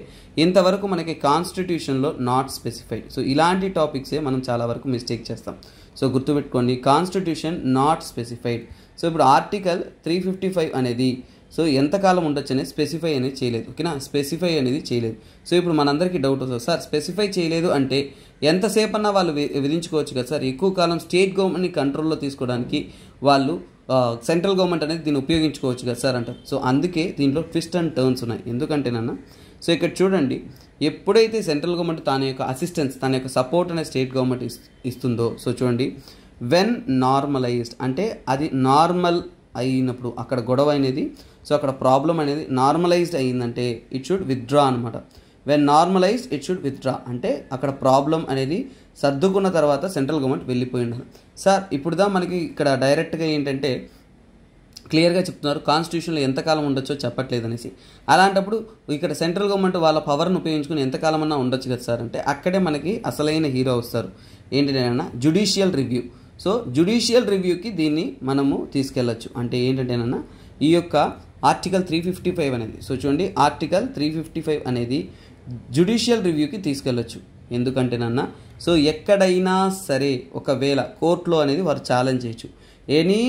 ఇంతవరకు మనకి కాన్స్టిట్యూషన్లో నాట్ స్పెసిఫైడ్. సో ఇలాంటి టాపిక్సే మనం చాలా వరకు మిస్టేక్ చేస్తాం. సో గుర్తుపెట్టుకోండి, కాన్స్టిట్యూషన్ నాట్ స్పెసిఫైడ్. సో ఇప్పుడు ఆర్టికల్ 355 అనేది సో ఎంతకాలం ఉండొచ్చు అనేది స్పెసిఫై అనేది చేయలేదు ఓకేనా స్పెసిఫై అనేది చేయలేదు. సో ఇప్పుడు మనందరికీ డౌట్ వస్తుంది, సార్ స్పెసిఫై చేయలేదు అంటే ఎంతసేపు అన్నా వాళ్ళు విధించుకోవచ్చు కదా సార్, ఎక్కువ కాలం స్టేట్ గవర్నమెంట్ని కంట్రోల్లో తీసుకోవడానికి వాళ్ళు సెంట్రల్ గవర్నమెంట్ అనేది దీన్ని ఉపయోగించుకోవచ్చు కదా సార్ అంటారు. సో అందుకే దీంట్లో ట్విస్ట్ అండ్ టర్న్స్ ఉన్నాయి. ఎందుకంటేనన్నా సో ఇక్కడ చూడండి, ఎప్పుడైతే సెంట్రల్ గవర్నమెంట్ తన యొక్క అసిస్టెన్స్ తన యొక్క సపోర్ట్ అనేది స్టేట్ గవర్నమెంట్ ఇస్తుందో సో చూడండి వెన్ నార్మలైజ్డ్ అంటే అది నార్మల్ అయినప్పుడు అక్కడ గొడవ అనేది సో అక్కడ ప్రాబ్లం అనేది నార్మలైజ్డ్ అయ్యిందంటే ఇట్ షుడ్ విత్డ్రా అనమాట. When normalised it should withdraw అంటే అక్కడ ప్రాబ్లం అనేది సర్దుకున్న తర్వాత సెంట్రల్ గవర్నమెంట్ వెళ్ళిపోయి ఉండాలి. సార్ ఇప్పుడుదా మనకి ఇక్కడ డైరెక్ట్గా ఏంటంటే క్లియర్గా చెప్తున్నారు కాన్స్టిట్యూషన్లో ఎంతకాలం ఉండొచ్చో చెప్పట్లేదు అనేసి. అలాంటప్పుడు ఇక్కడ సెంట్రల్ గవర్నమెంట్ వాళ్ళ పవర్ను ఉపయోగించుకుని ఎంతకాలం అన్నా ఉండొచ్చు కదా సార్ అంటే అక్కడే మనకి అసలైన హీరో వస్తారు. ఏంటంటేనన్నా జ్యుడిషియల్ రివ్యూ. సో జ్యుడిషియల్ రివ్యూకి దీన్ని మనము తీసుకెళ్ళచ్చు. అంటే ఏంటంటేనన్నా ఈ యొక్క ఆర్టికల్ 355 అనేది సో చూడండి ఆర్టికల్ 355 అనేది జ్యుడిషియల్ రివ్యూకి తీసుకెళ్ళచ్చు. ఎందుకంటేనన్నా సో ఎక్కడైనా సరే ఒకవేళ కోర్టులో అనేది వారు ఛాలెంజ్ చేయొచ్చు any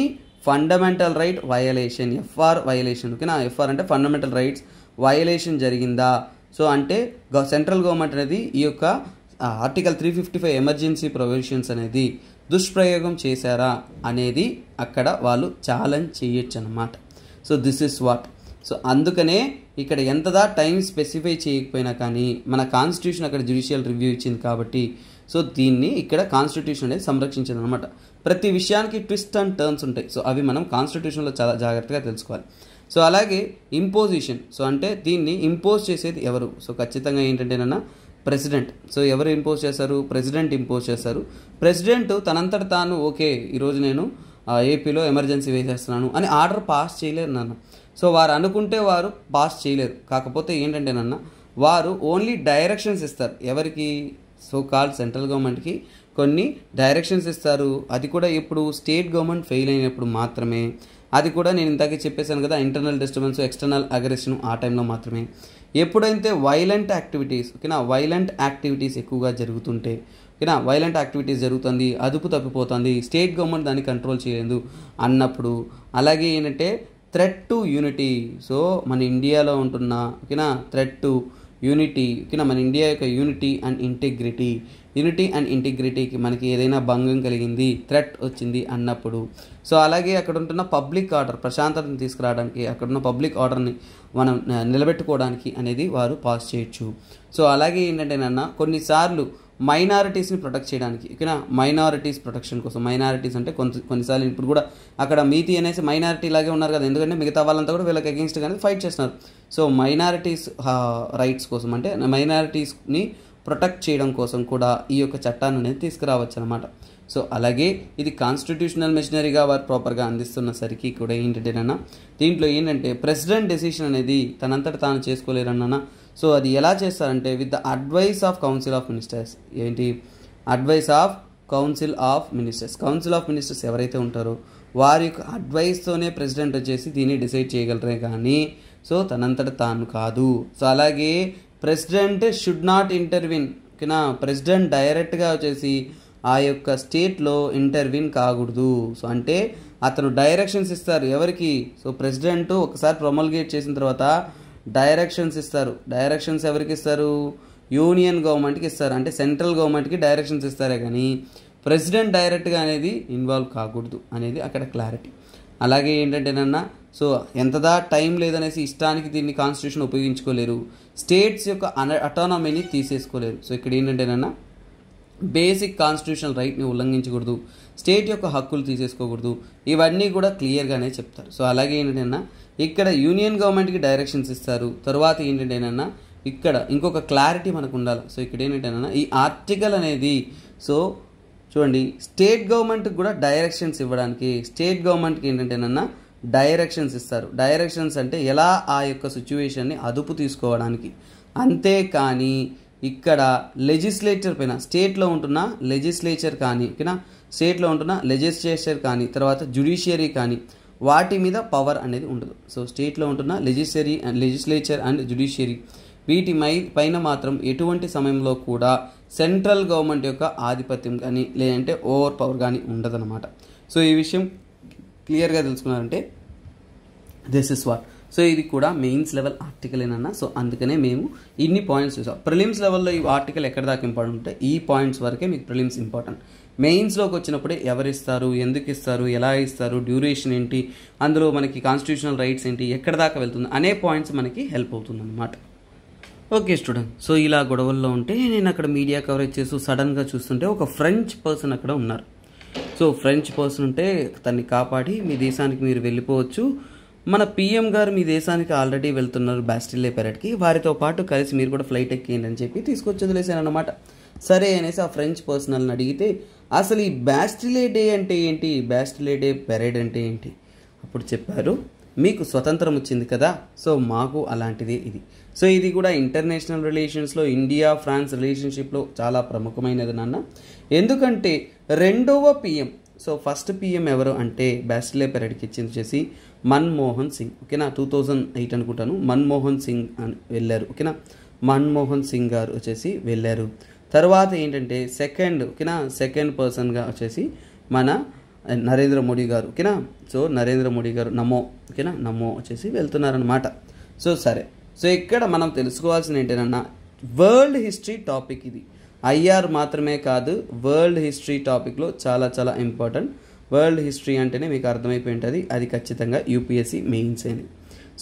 fundamental right violation FR violation ఓకేనా ఎఫ్ఆర్ అంటే ఫండమెంటల్ రైట్స్ వయలేషన్ జరిగిందా. సో అంటే సెంట్రల్ గవర్నమెంట్ అనేది ఈ యొక్క ఆర్టికల్ 355 ఎమర్జెన్సీ ప్రొవిజన్స్ అనేది దుష్ప్రయోగం చేశారా అనేది అక్కడ వాళ్ళు ఛాలెంజ్ చేయొచ్చు అన్నమాట. So this is what. So అందుకనే ఇక్కడ ఎంతదా టైం స్పెసిఫై చేయకపోయినా కానీ మన కాన్స్టిట్యూషన్ అక్కడ జ్యుడిషియల్ రివ్యూ ఇచ్చింది కాబట్టి సో దీన్ని ఇక్కడ కాన్స్టిట్యూషన్ అనేది సంరక్షించింది అనమాట. ప్రతి విషయానికి ట్విస్ట్ అండ్ టర్న్స్ ఉంటాయి. సో అవి మనం కాన్స్టిట్యూషన్లో చాలా జాగ్రత్తగా తెలుసుకోవాలి. సో అలాగే ఇంపోజిషన్ సో అంటే దీన్ని ఇంపోజ్ చేసేది ఎవరు. సో ఖచ్చితంగా ఏంటంటేనన్నా ప్రెసిడెంట్. సో ఎవరు ఇంపోజ్ చేస్తారు, ప్రెసిడెంట్ ఇంపోజ్ చేస్తారు. ప్రెసిడెంట్ తనంతట తాను ఓకే ఈరోజు నేను ఏపీలో ఎమర్జెన్సీ వేసేస్తున్నాను అని ఆర్డర్ పాస్ చేయలేరు నాన్న. సో వారు అనుకుంటే వారు పాస్ చేయలేరు. కాకపోతే ఏంటంటేనన్నా వారు ఓన్లీ డైరెక్షన్స్ ఇస్తారు. ఎవరికి, సో కాల్డ్ సెంట్రల్ గవర్నమెంట్కి కొన్ని డైరెక్షన్స్ ఇస్తారు. అది కూడా ఇప్పుడు స్టేట్ గవర్నమెంట్ ఫెయిల్ అయినప్పుడు మాత్రమే. అది కూడా నేను ఇంతకీ చెప్పేశాను కదా, ఇంటర్నల్ డిస్టర్బెన్స్ ఎక్స్టర్నల్ అగ్రెషన్ ఆ టైంలో మాత్రమే. ఎప్పుడైతే వైలెంట్ యాక్టివిటీస్ ఓకేనా వైలెంట్ యాక్టివిటీస్ ఎక్కువగా జరుగుతుంటే ఓకేనా వైలెంట్ యాక్టివిటీస్ జరుగుతుంది, అదుపు తప్పిపోతుంది, స్టేట్ గవర్నమెంట్ దాన్ని కంట్రోల్ చేయలేదు అన్నప్పుడు. అలాగే ఏంటంటే థ్రెట్ టు యూనిటీ. సో మన ఇండియాలో ఉంటున్న ఓకేనా థ్రెట్ టు యూనిటీ ఓకేనా మన ఇండియా యొక్క యూనిటీ అండ్ ఇంటిగ్రిటీకి మనకి ఏదైనా భంగం కలిగింది, థ్రెట్ వచ్చింది అన్నప్పుడు. సో అలాగే అక్కడ ఉంటున్న పబ్లిక్ ఆర్డర్ ప్రశాంతతను తీసుకురావడానికి అక్కడున్న పబ్లిక్ ఆర్డర్ని మనం నిలబెట్టుకోవడానికి అనేది వారు పాస్ చేయొచ్చు. సో అలాగే ఏంటంటే నాన్న కొన్నిసార్లు మైనారిటీస్ని ప్రొటెక్ట్ చేయడానికి ఓకేనా మైనారిటీస్ ప్రొటెక్షన్ కోసం. మైనారిటీస్ అంటే కొన్నిసార్లు ఇప్పుడు కూడా అక్కడ మీతి అనేసి మైనారిటీ లాగే ఉన్నారు కదా, ఎందుకంటే మిగతా వాళ్ళంతా కూడా వీళ్ళకి అగెన్స్ట్గానే ఫైట్ చేస్తున్నారు. సో మైనారిటీస్ రైట్స్ కోసం అంటే మైనారిటీస్ని ప్రొటెక్ట్ చేయడం కోసం కూడా ఈ యొక్క చట్టాన్ని అనేది తీసుకురావచ్చు అనమాట. సో అలాగే ఇది కాన్స్టిట్యూషనల్ మెషినరీగా వారు ప్రాపర్గా అందిస్తున్నసరికి కూడా ఏంటంటేనన్నా దీంట్లో ఏంటంటే ప్రెసిడెంట్ డెసిషన్ అనేది తనంతట తాను చేసుకోలేరన్నా. సో అది ఎలా చేస్తారంటే with the advice of council of ministers. ఏంటి advice of council of ministers ఎవరైతే ఉంటారో వారి యొక్క అడ్వైస్తోనే ప్రెసిడెంట్ వచ్చేసి దీన్ని డిసైడ్ చేయగలరే కానీ సో తనంతట తాను కాదు. సో అలాగే ప్రెసిడెంట్ షుడ్ నాట్ ఇంటర్విన్, ఓకేనా. ప్రెసిడెంట్ డైరెక్ట్గా వచ్చేసి ఆ యొక్క స్టేట్లో ఇంటర్విన్ కాకూడదు. సో అంటే అతను డైరెక్షన్స్ ఇస్తారు ఎవరికి? సో ప్రెసిడెంట్ ఒకసారి ప్రొమల్గేట్ చేసిన తర్వాత డైరెక్షన్స్ ఇస్తారు. డైరెక్షన్స్ ఎవరికి ఇస్తారు? యూనియన్ గవర్నమెంట్కి ఇస్తారు, అంటే సెంట్రల్ గవర్నమెంట్కి డైరెక్షన్స్ ఇస్తారే కానీ ప్రెసిడెంట్ డైరెక్ట్గా అనేది ఇన్వాల్వ్ కాకూడదు అనేది అక్కడ క్లారిటీ. అలాగే ఏంటంటేనన్నా సో ఎంతదా టైం లేదనేసి ఇష్టానికి దీన్ని కాన్స్టిట్యూషన్ ఉపయోగించుకోలేరు, స్టేట్స్ యొక్క అటానమీని తీసేసుకోలేరు. సో ఇక్కడ ఏంటంటేనన్నా బేసిక్ కాన్స్టిట్యూషనల్ రైట్ని ఉల్లంఘించకూడదు, స్టేట్ యొక్క హక్కులు తీసేసుకోకూడదు, ఇవన్నీ కూడా క్లియర్గానే చెప్తారు. సో అలాగే ఏంటంటేనా ఇక్కడ యూనియన్ గవర్నమెంట్కి డైరెక్షన్స్ ఇస్తారు. తర్వాత ఏంటంటేనన్నా ఇక్కడ ఇంకొక క్లారిటీ మనకు ఉండాలి. సో ఇక్కడ ఏంటంటేనన్నా ఈ ఆర్టికల్ అనేది సో చూడండి స్టేట్ గవర్నమెంట్కి కూడా డైరెక్షన్స్ ఇవ్వడానికి, స్టేట్ గవర్నమెంట్కి ఏంటంటేనన్నా డైరెక్షన్స్ ఇస్తారు. డైరెక్షన్స్ అంటే ఎలా ఆ యొక్క సిచ్యువేషన్ని అదుపు తీసుకోవడానికి, అంతేకాని ఇక్కడ లెజిస్లేచర్ పైన స్టేట్లో ఉంటున్న లెజిస్లేచర్ కానీ ఓకేనా, స్టేట్లో ఉంటున్న లెజిస్లేచర్ కానీ తర్వాత జ్యుడిషియరీ కానీ వాటి మీద పవర్ అనేది ఉండదు. సో స్టేట్లో ఉంటున్న లెజిస్లేచర్ అండ్ జ్యుడిషియరీ వీటి పైన మాత్రం ఎటువంటి సమయంలో కూడా సెంట్రల్ గవర్నమెంట్ యొక్క ఆధిపత్యం కానీ లేదంటే ఓవర్ పవర్ కానీ ఉండదన్నమాట. సో ఈ విషయం క్లియర్గా తెలుసుకున్నారంటే దిస్ ఇస్ వాట్. సో ఇది కూడా మెయిన్స్ లెవెల్ ఆర్టికల్ ఏనన్నా. సో అందుకనే మేము ఇన్ని పాయింట్స్ చూసాం. ప్రిలిమ్స్ లెవెల్లో ఈ ఆర్టికల్ ఎక్కడ దాకా ఇంపార్టెంట్ ఉంటే ఈ పాయింట్స్ వరకే మీకు ప్రిలిమ్స్ ఇంపార్టెంట్. మెయిన్స్లోకి వచ్చినప్పుడే ఎవరిస్తారు, ఎందుకు ఇస్తారు, ఎలా ఇస్తారు, డ్యూరేషన్ ఏంటి, అందులో మనకి కాన్స్టిట్యూషనల్ రైట్స్ ఏంటి, ఎక్కడ దాకా వెళ్తుంది అనే పాయింట్స్ మనకి హెల్ప్ అవుతుంది అన్నమాట. ఓకే స్టూడెంట్, సో ఇలా గొడవల్లో ఉంటే నేను అక్కడ మీడియా కవరేజ్ చేస్తూ సడన్గా చూస్తుంటే ఒక ఫ్రెంచ్ పర్సన్ అక్కడ ఉన్నారు. సో ఫ్రెంచ్ పర్సన్ ఉంటే తన్ని కాపాడి మీ దేశానికి మీరు వెళ్ళిపోవచ్చు, మన పిఎం గారు మీ దేశానికి ఆల్రెడీ వెళ్తున్నారు బాస్టిలే పెరడ్కి, వారితో పాటు కలిసి మీరు కూడా ఫ్లైట్ ఎక్కేయండి అని చెప్పి తీసుకొచ్చి వదిలేశాను అనమాట. సరే అనేసి ఆ ఫ్రెంచ్ పర్సనల్ని అడిగితే అసలు ఈ బాస్టిలే డే అంటే ఏంటి, బాస్టిలే డే పెరేడ్ అంటే ఏంటి, అప్పుడు చెప్పారు మీకు స్వతంత్రం వచ్చింది కదా, సో మాకు అలాంటిదే ఇది. సో ఇది కూడా ఇంటర్నేషనల్ రిలేషన్స్లో ఇండియా ఫ్రాన్స్ రిలేషన్షిప్లో చాలా ప్రముఖమైనది నాన్న. ఎందుకంటే రెండవ పిఎం, సో ఫస్ట్ పిఎం ఎవరు అంటే బాస్టిలే పెరడ్కి ఇచ్చింది వచ్చేసి మన్మోహన్ సింగ్, ఓకేనా. 2008 అనుకుంటాను మన్మోహన్ సింగ్ అని వెళ్ళారు, ఓకేనా. మన్మోహన్ సింగ్ గారు వచ్చేసి వెళ్ళారు. తర్వాత ఏంటంటే సెకండ్ పర్సన్గా వచ్చేసి మన నరేంద్ర మోడీ గారు, ఓకేనా. సో నరేంద్ర మోడీ గారు నమో, ఓకేనా, నమో వచ్చేసి వెళ్తున్నారనమాట. సో సరే, సో ఇక్కడ మనం తెలుసుకోవాల్సిన ఏంటంటే వరల్డ్ హిస్టరీ టాపిక్ ఇది. ఐఆర్ మాత్రమే కాదు, వరల్డ్ హిస్టరీ టాపిక్లో చాలా చాలా ఇంపార్టెంట్. వరల్డ్ హిస్టరీ అంటేనే మీకు అర్థమైపోయి ఉంటుంది, అది ఖచ్చితంగా యూపీఎస్సీ మెయిన్స్ అని.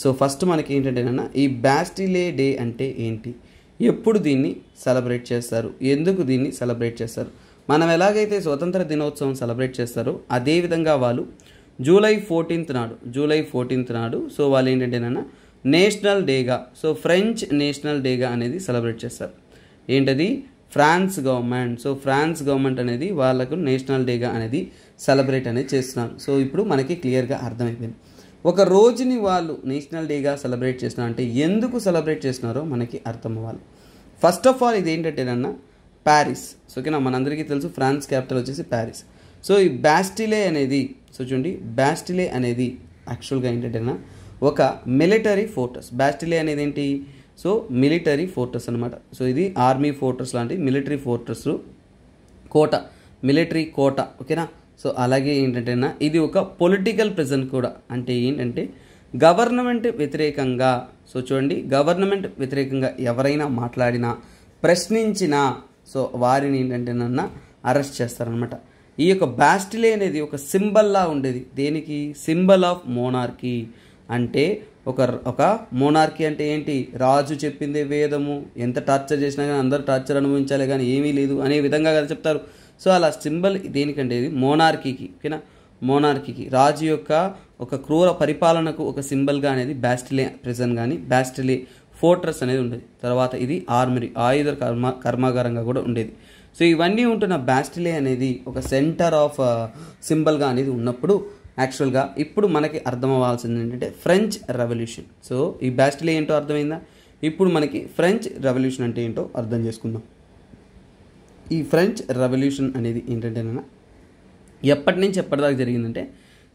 సో ఫస్ట్ మనకి ఏంటంటేనన్నా ఈ బాస్టిలే డే అంటే ఏంటి, ఎప్పుడు దీన్ని సెలబ్రేట్ చేస్తారు, ఎందుకు దీన్ని సెలబ్రేట్ చేస్తారు. మనం ఎలాగైతే స్వతంత్ర దినోత్సవం సెలబ్రేట్ చేస్తారో అదేవిధంగా వాళ్ళు జూలై 14th నాడు సో వాళ్ళు ఏంటంటేనన్నా నేషనల్ డేగా, సో ఫ్రెంచ్ నేషనల్ డేగా అనేది సెలబ్రేట్ చేస్తారు. ఏంటది, France government. So France government అనేది వాళ్ళకు నేషనల్ డేగా అనేది సెలబ్రేట్ అనేది చేస్తున్నారు. సో ఇప్పుడు మనకి క్లియర్గా అర్థమైపోయింది. ఒక రోజుని వాళ్ళు నేషనల్ డేగా సెలబ్రేట్ చేస్తున్నారు అంటే ఎందుకు సెలబ్రేట్ చేస్తున్నారో మనకి అర్థం అవ్వాలి. ఫస్ట్ ఆఫ్ ఆల్ ఇది ఏంటంటేనన్నా ప్యారిస్, సో ఓకేనా, మనందరికీ తెలుసు ఫ్రాన్స్ క్యాపిటల్ వచ్చేసి ప్యారిస్. సో ఈ బాస్టిలే అనేది, సో చూడండి బాస్టిలే అనేది యాక్చువల్గా ఏంటంటేనా ఒక మిలిటరీ ఫోర్ట్రెస్. బాస్టిలే అనేది ఏంటి, సో మిలిటరీ ఫోర్ట్రెస్ అనమాట. సో ఇది ఆర్మీ ఫోర్ట్రెస్ లాంటి మిలిటరీ ఫోర్ట్రెస్ కోట, మిలిటరీ కోట, ఓకేనా. సో అలాగే ఏంటంటేనా ఇది ఒక పొలిటికల్ ప్రెజెంట్ కూడా. అంటే ఏంటంటే గవర్నమెంట్ వ్యతిరేకంగా, సో చూడండి గవర్నమెంట్ వ్యతిరేకంగా ఎవరైనా మాట్లాడినా ప్రశ్నించినా సో వారిని ఏంటంటేనన్నా అరెస్ట్ చేస్తారనమాట. ఈ యొక్క బాస్టిలే అనేది ఒక సింబల్లా ఉండేది. దేనికి, సింబల్ ఆఫ్ మోనార్కీ. అంటే ఒక మోనార్కీ అంటే ఏంటి, రాజు చెప్పిందే వేదము, ఎంత టార్చర్ చేసినా కానీ అందరూ టార్చర్ అనుభవించాలి కానీ ఏమీ లేదు అనే విధంగా కదా చెప్తారు. సో అలా సింబల్ దేనికంటే ఇది మోనార్కీకి, ఓకేనా. మోనార్కీకి రాజు యొక్క ఒక క్రూర పరిపాలనకు ఒక సింబల్గా అనేది బాస్టిలే ప్రిజన్ కానీ బాస్టిలే ఫోర్ట్రెస్ అనేది ఉండేది. తర్వాత ఇది ఆర్మరీ, ఆయుధ కర్మాగారంగా కూడా ఉండేది. సో ఇవన్నీ ఉంటున్న బాస్టిలే అనేది ఒక సెంటర్ ఆఫ్ సింబల్గా అనేది ఉన్నప్పుడు యాక్చువల్గా ఇప్పుడు మనకి అర్థం అవ్వాల్సింది ఏంటంటే ఫ్రెంచ్ రెవల్యూషన్. సో ఈ బాస్టిలే ఏంటో అర్థమైందా, ఇప్పుడు మనకి ఫ్రెంచ్ రెవల్యూషన్ అంటే ఏంటో అర్థం చేసుకుందాం. ఈ ఫ్రెంచ్ రెవల్యూషన్ అనేది ఏంటంటేనా ఎప్పటి నుంచి ఎప్పటిదాకా జరిగిందంటే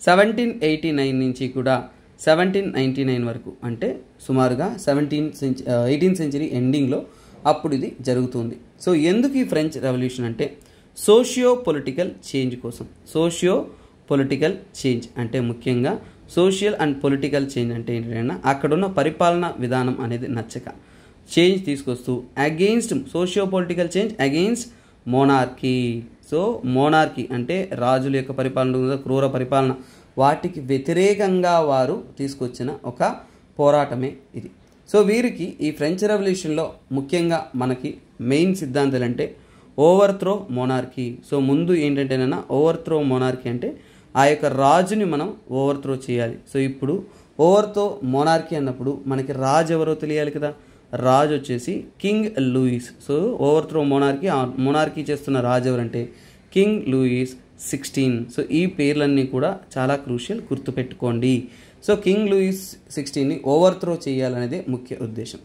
1789 నుంచి కూడా 1799 వరకు, అంటే సుమారుగా 18th సెంచరీ ఎండింగ్లో అప్పుడు ఇది జరుగుతుంది. సో ఎందుకు ఈ ఫ్రెంచ్ రెవల్యూషన్ అంటే సోషియో పొలిటికల్ చేంజ్ కోసం. సోషియో పొలిటికల్ చేంజ్ అంటే ముఖ్యంగా సోషల్ అండ్ పొలిటికల్ చేంజ్ అంటే ఏంటంటే అక్కడున్న పరిపాలన విధానం అనేది నచ్చక చేంజ్ తీసుకొస్తూ against socio political change against monarchy. So monarchy అంటే రాజుల యొక్క పరిపాలన, క్రూర పరిపాలన, వాటికి వ్యతిరేకంగా వారు తీసుకొచ్చిన ఒక పోరాటమే ఇది. సో వీరికి ఈ ఫ్రెంచ్ రెవల్యూషన్లో ముఖ్యంగా మనకి మెయిన్ సిద్ధాంతాలు అంటే ఓవర్త్రో మోనార్కీ. సో ముందు ఏంటంటేనన్నా ఓవర్త్రో మోనార్కీ అంటే ఆ యొక్క రాజుని మనం ఓవర్త్రో చేయాలి. సో ఇప్పుడు ఓవర్త్రో మోనార్కీ అన్నప్పుడు మనకి రాజు ఎవరో తెలియాలి కదా. రాజు వచ్చేసి కింగ్ లూయిస్. సో ఓవర్త్రో మోనార్కీ చేస్తున్న రాజు ఎవరంటే కింగ్ లూయిస్ 16. సో ఈ పేర్లన్నీ కూడా చాలా క్రూషియల్, గుర్తుపెట్టుకోండి. సో కింగ్ లూయిస్ 16ని ఓవర్త్రో చేయాలనేదే ముఖ్య ఉద్దేశం.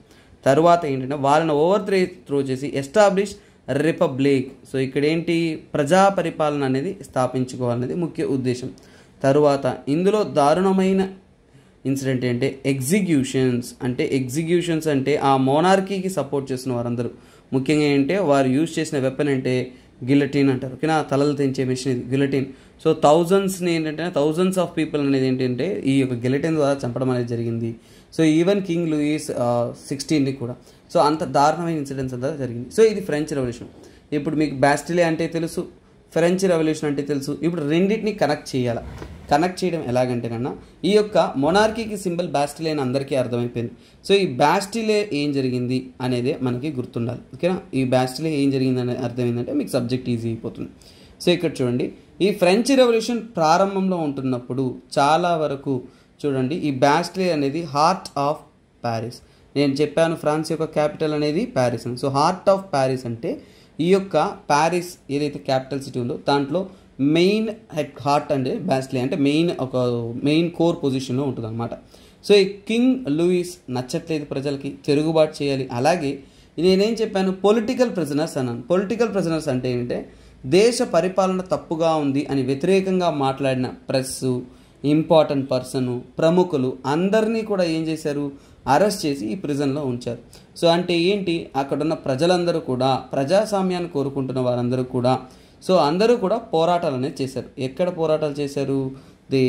తర్వాత ఏంటంటే వాళ్ళని ఓవర్త్రో చేసి ఎస్టాబ్లిష్ రిపబ్లిక్. సో ఇక్కడ ఏంటి, ప్రజా పరిపాలన అనేది స్థాపించుకోవాలనేది ముఖ్య ఉద్దేశం. తరువాత ఇందులో దారుణమైన ఇన్సిడెంట్ ఏంటంటే ఎగ్జిక్యూషన్స్ అంటే ఆ మోనార్కీకి సపోర్ట్ చేస్తున్న వారందరూ ముఖ్యంగా ఏంటంటే వారు యూజ్ చేసిన వెపన్ అంటే గిలటిన్ అంటారు. ఓకేనా, తలలు తెంచే మెషిన్ ఇది గిలటిన్. సో థౌజండ్స్ ఆఫ్ పీపుల్ అనేది ఏంటంటే ఈ యొక్క గిలటిన్ ద్వారా చంపడం అనేది జరిగింది. సో ఈవెన్ కింగ్ లూయిస్ 16ని కూడా. సో అంత దారుణమైన ఇన్సిడెంట్స్ అంతా జరిగింది. సో ఇది ఫ్రెంచ్ రెవల్యూషన్. ఇప్పుడు మీకు బాస్టిలే అంటే తెలుసు, ఫ్రెంచ్ రెవల్యూషన్ అంటే తెలుసు. ఇప్పుడు రెండింటిని కనెక్ట్ చేయాలి. కనెక్ట్ చేయడం ఎలాగంటేనన్నా ఈ యొక్క మొనార్కీకి సింబల్ బాస్టిలే అని అందరికీ అర్థమైపోయింది. సో ఈ బాస్టిలే ఏం జరిగింది అనేదే మనకి గుర్తుండాలి. ఓకేనా, ఈ బాస్టిలే ఏం జరిగింది అనేది అర్థమైందంటే మీకు సబ్జెక్ట్ ఈజీ అయిపోతుంది. సో ఇక్కడ చూడండి, ఈ ఫ్రెంచ్ రెవల్యూషన్ ప్రారంభంలో ఉంటున్నప్పుడు చాలా వరకు చూడండి ఈ బాస్టిలే అనేది హార్ట్ ఆఫ్ ప్యారిస్. నేను చెప్పాను ఫ్రాన్స్ యొక్క క్యాపిటల్ అనేది ప్యారిస్ అని. సో హార్ట్ ఆఫ్ ప్యారిస్ అంటే ఈ యొక్క ప్యారిస్ ఏదైతే క్యాపిటల్ సిటీ ఉందో దాంట్లో మెయిన్ హార్ట్ అంటే బాస్టిలే అంటే మెయిన్ కోర్ పొజిషన్లో ఉంటుంది అనమాట. సో ఈ కింగ్ లూయిస్ నచ్చట్లేదు ప్రజలకి, తిరుగుబాటు చేయాలి. అలాగే నేనేం చెప్పాను, పొలిటికల్ ప్రిజనర్స్ అన్నాను. పొలిటికల్ ప్రిజనర్స్ అంటే ఏంటంటే దేశ పరిపాలన తప్పుగా ఉంది అని వ్యతిరేకంగా మాట్లాడిన ప్రెస్సు, ఇంపార్టెంట్ పర్సన్, ప్రముఖులు అందరినీ కూడా ఏం చేశారు, అరెస్ట్ చేసి ఈ ప్రిజన్లో ఉంచారు. సో అంటే ఏంటి, అక్కడున్న ప్రజలందరూ కూడా ప్రజాస్వామ్యాన్ని కోరుకుంటున్న వారందరూ కూడా సో అందరూ కూడా పోరాటాలు అనేది చేశారు. ఎక్కడ పోరాటాలు చేశారు, దే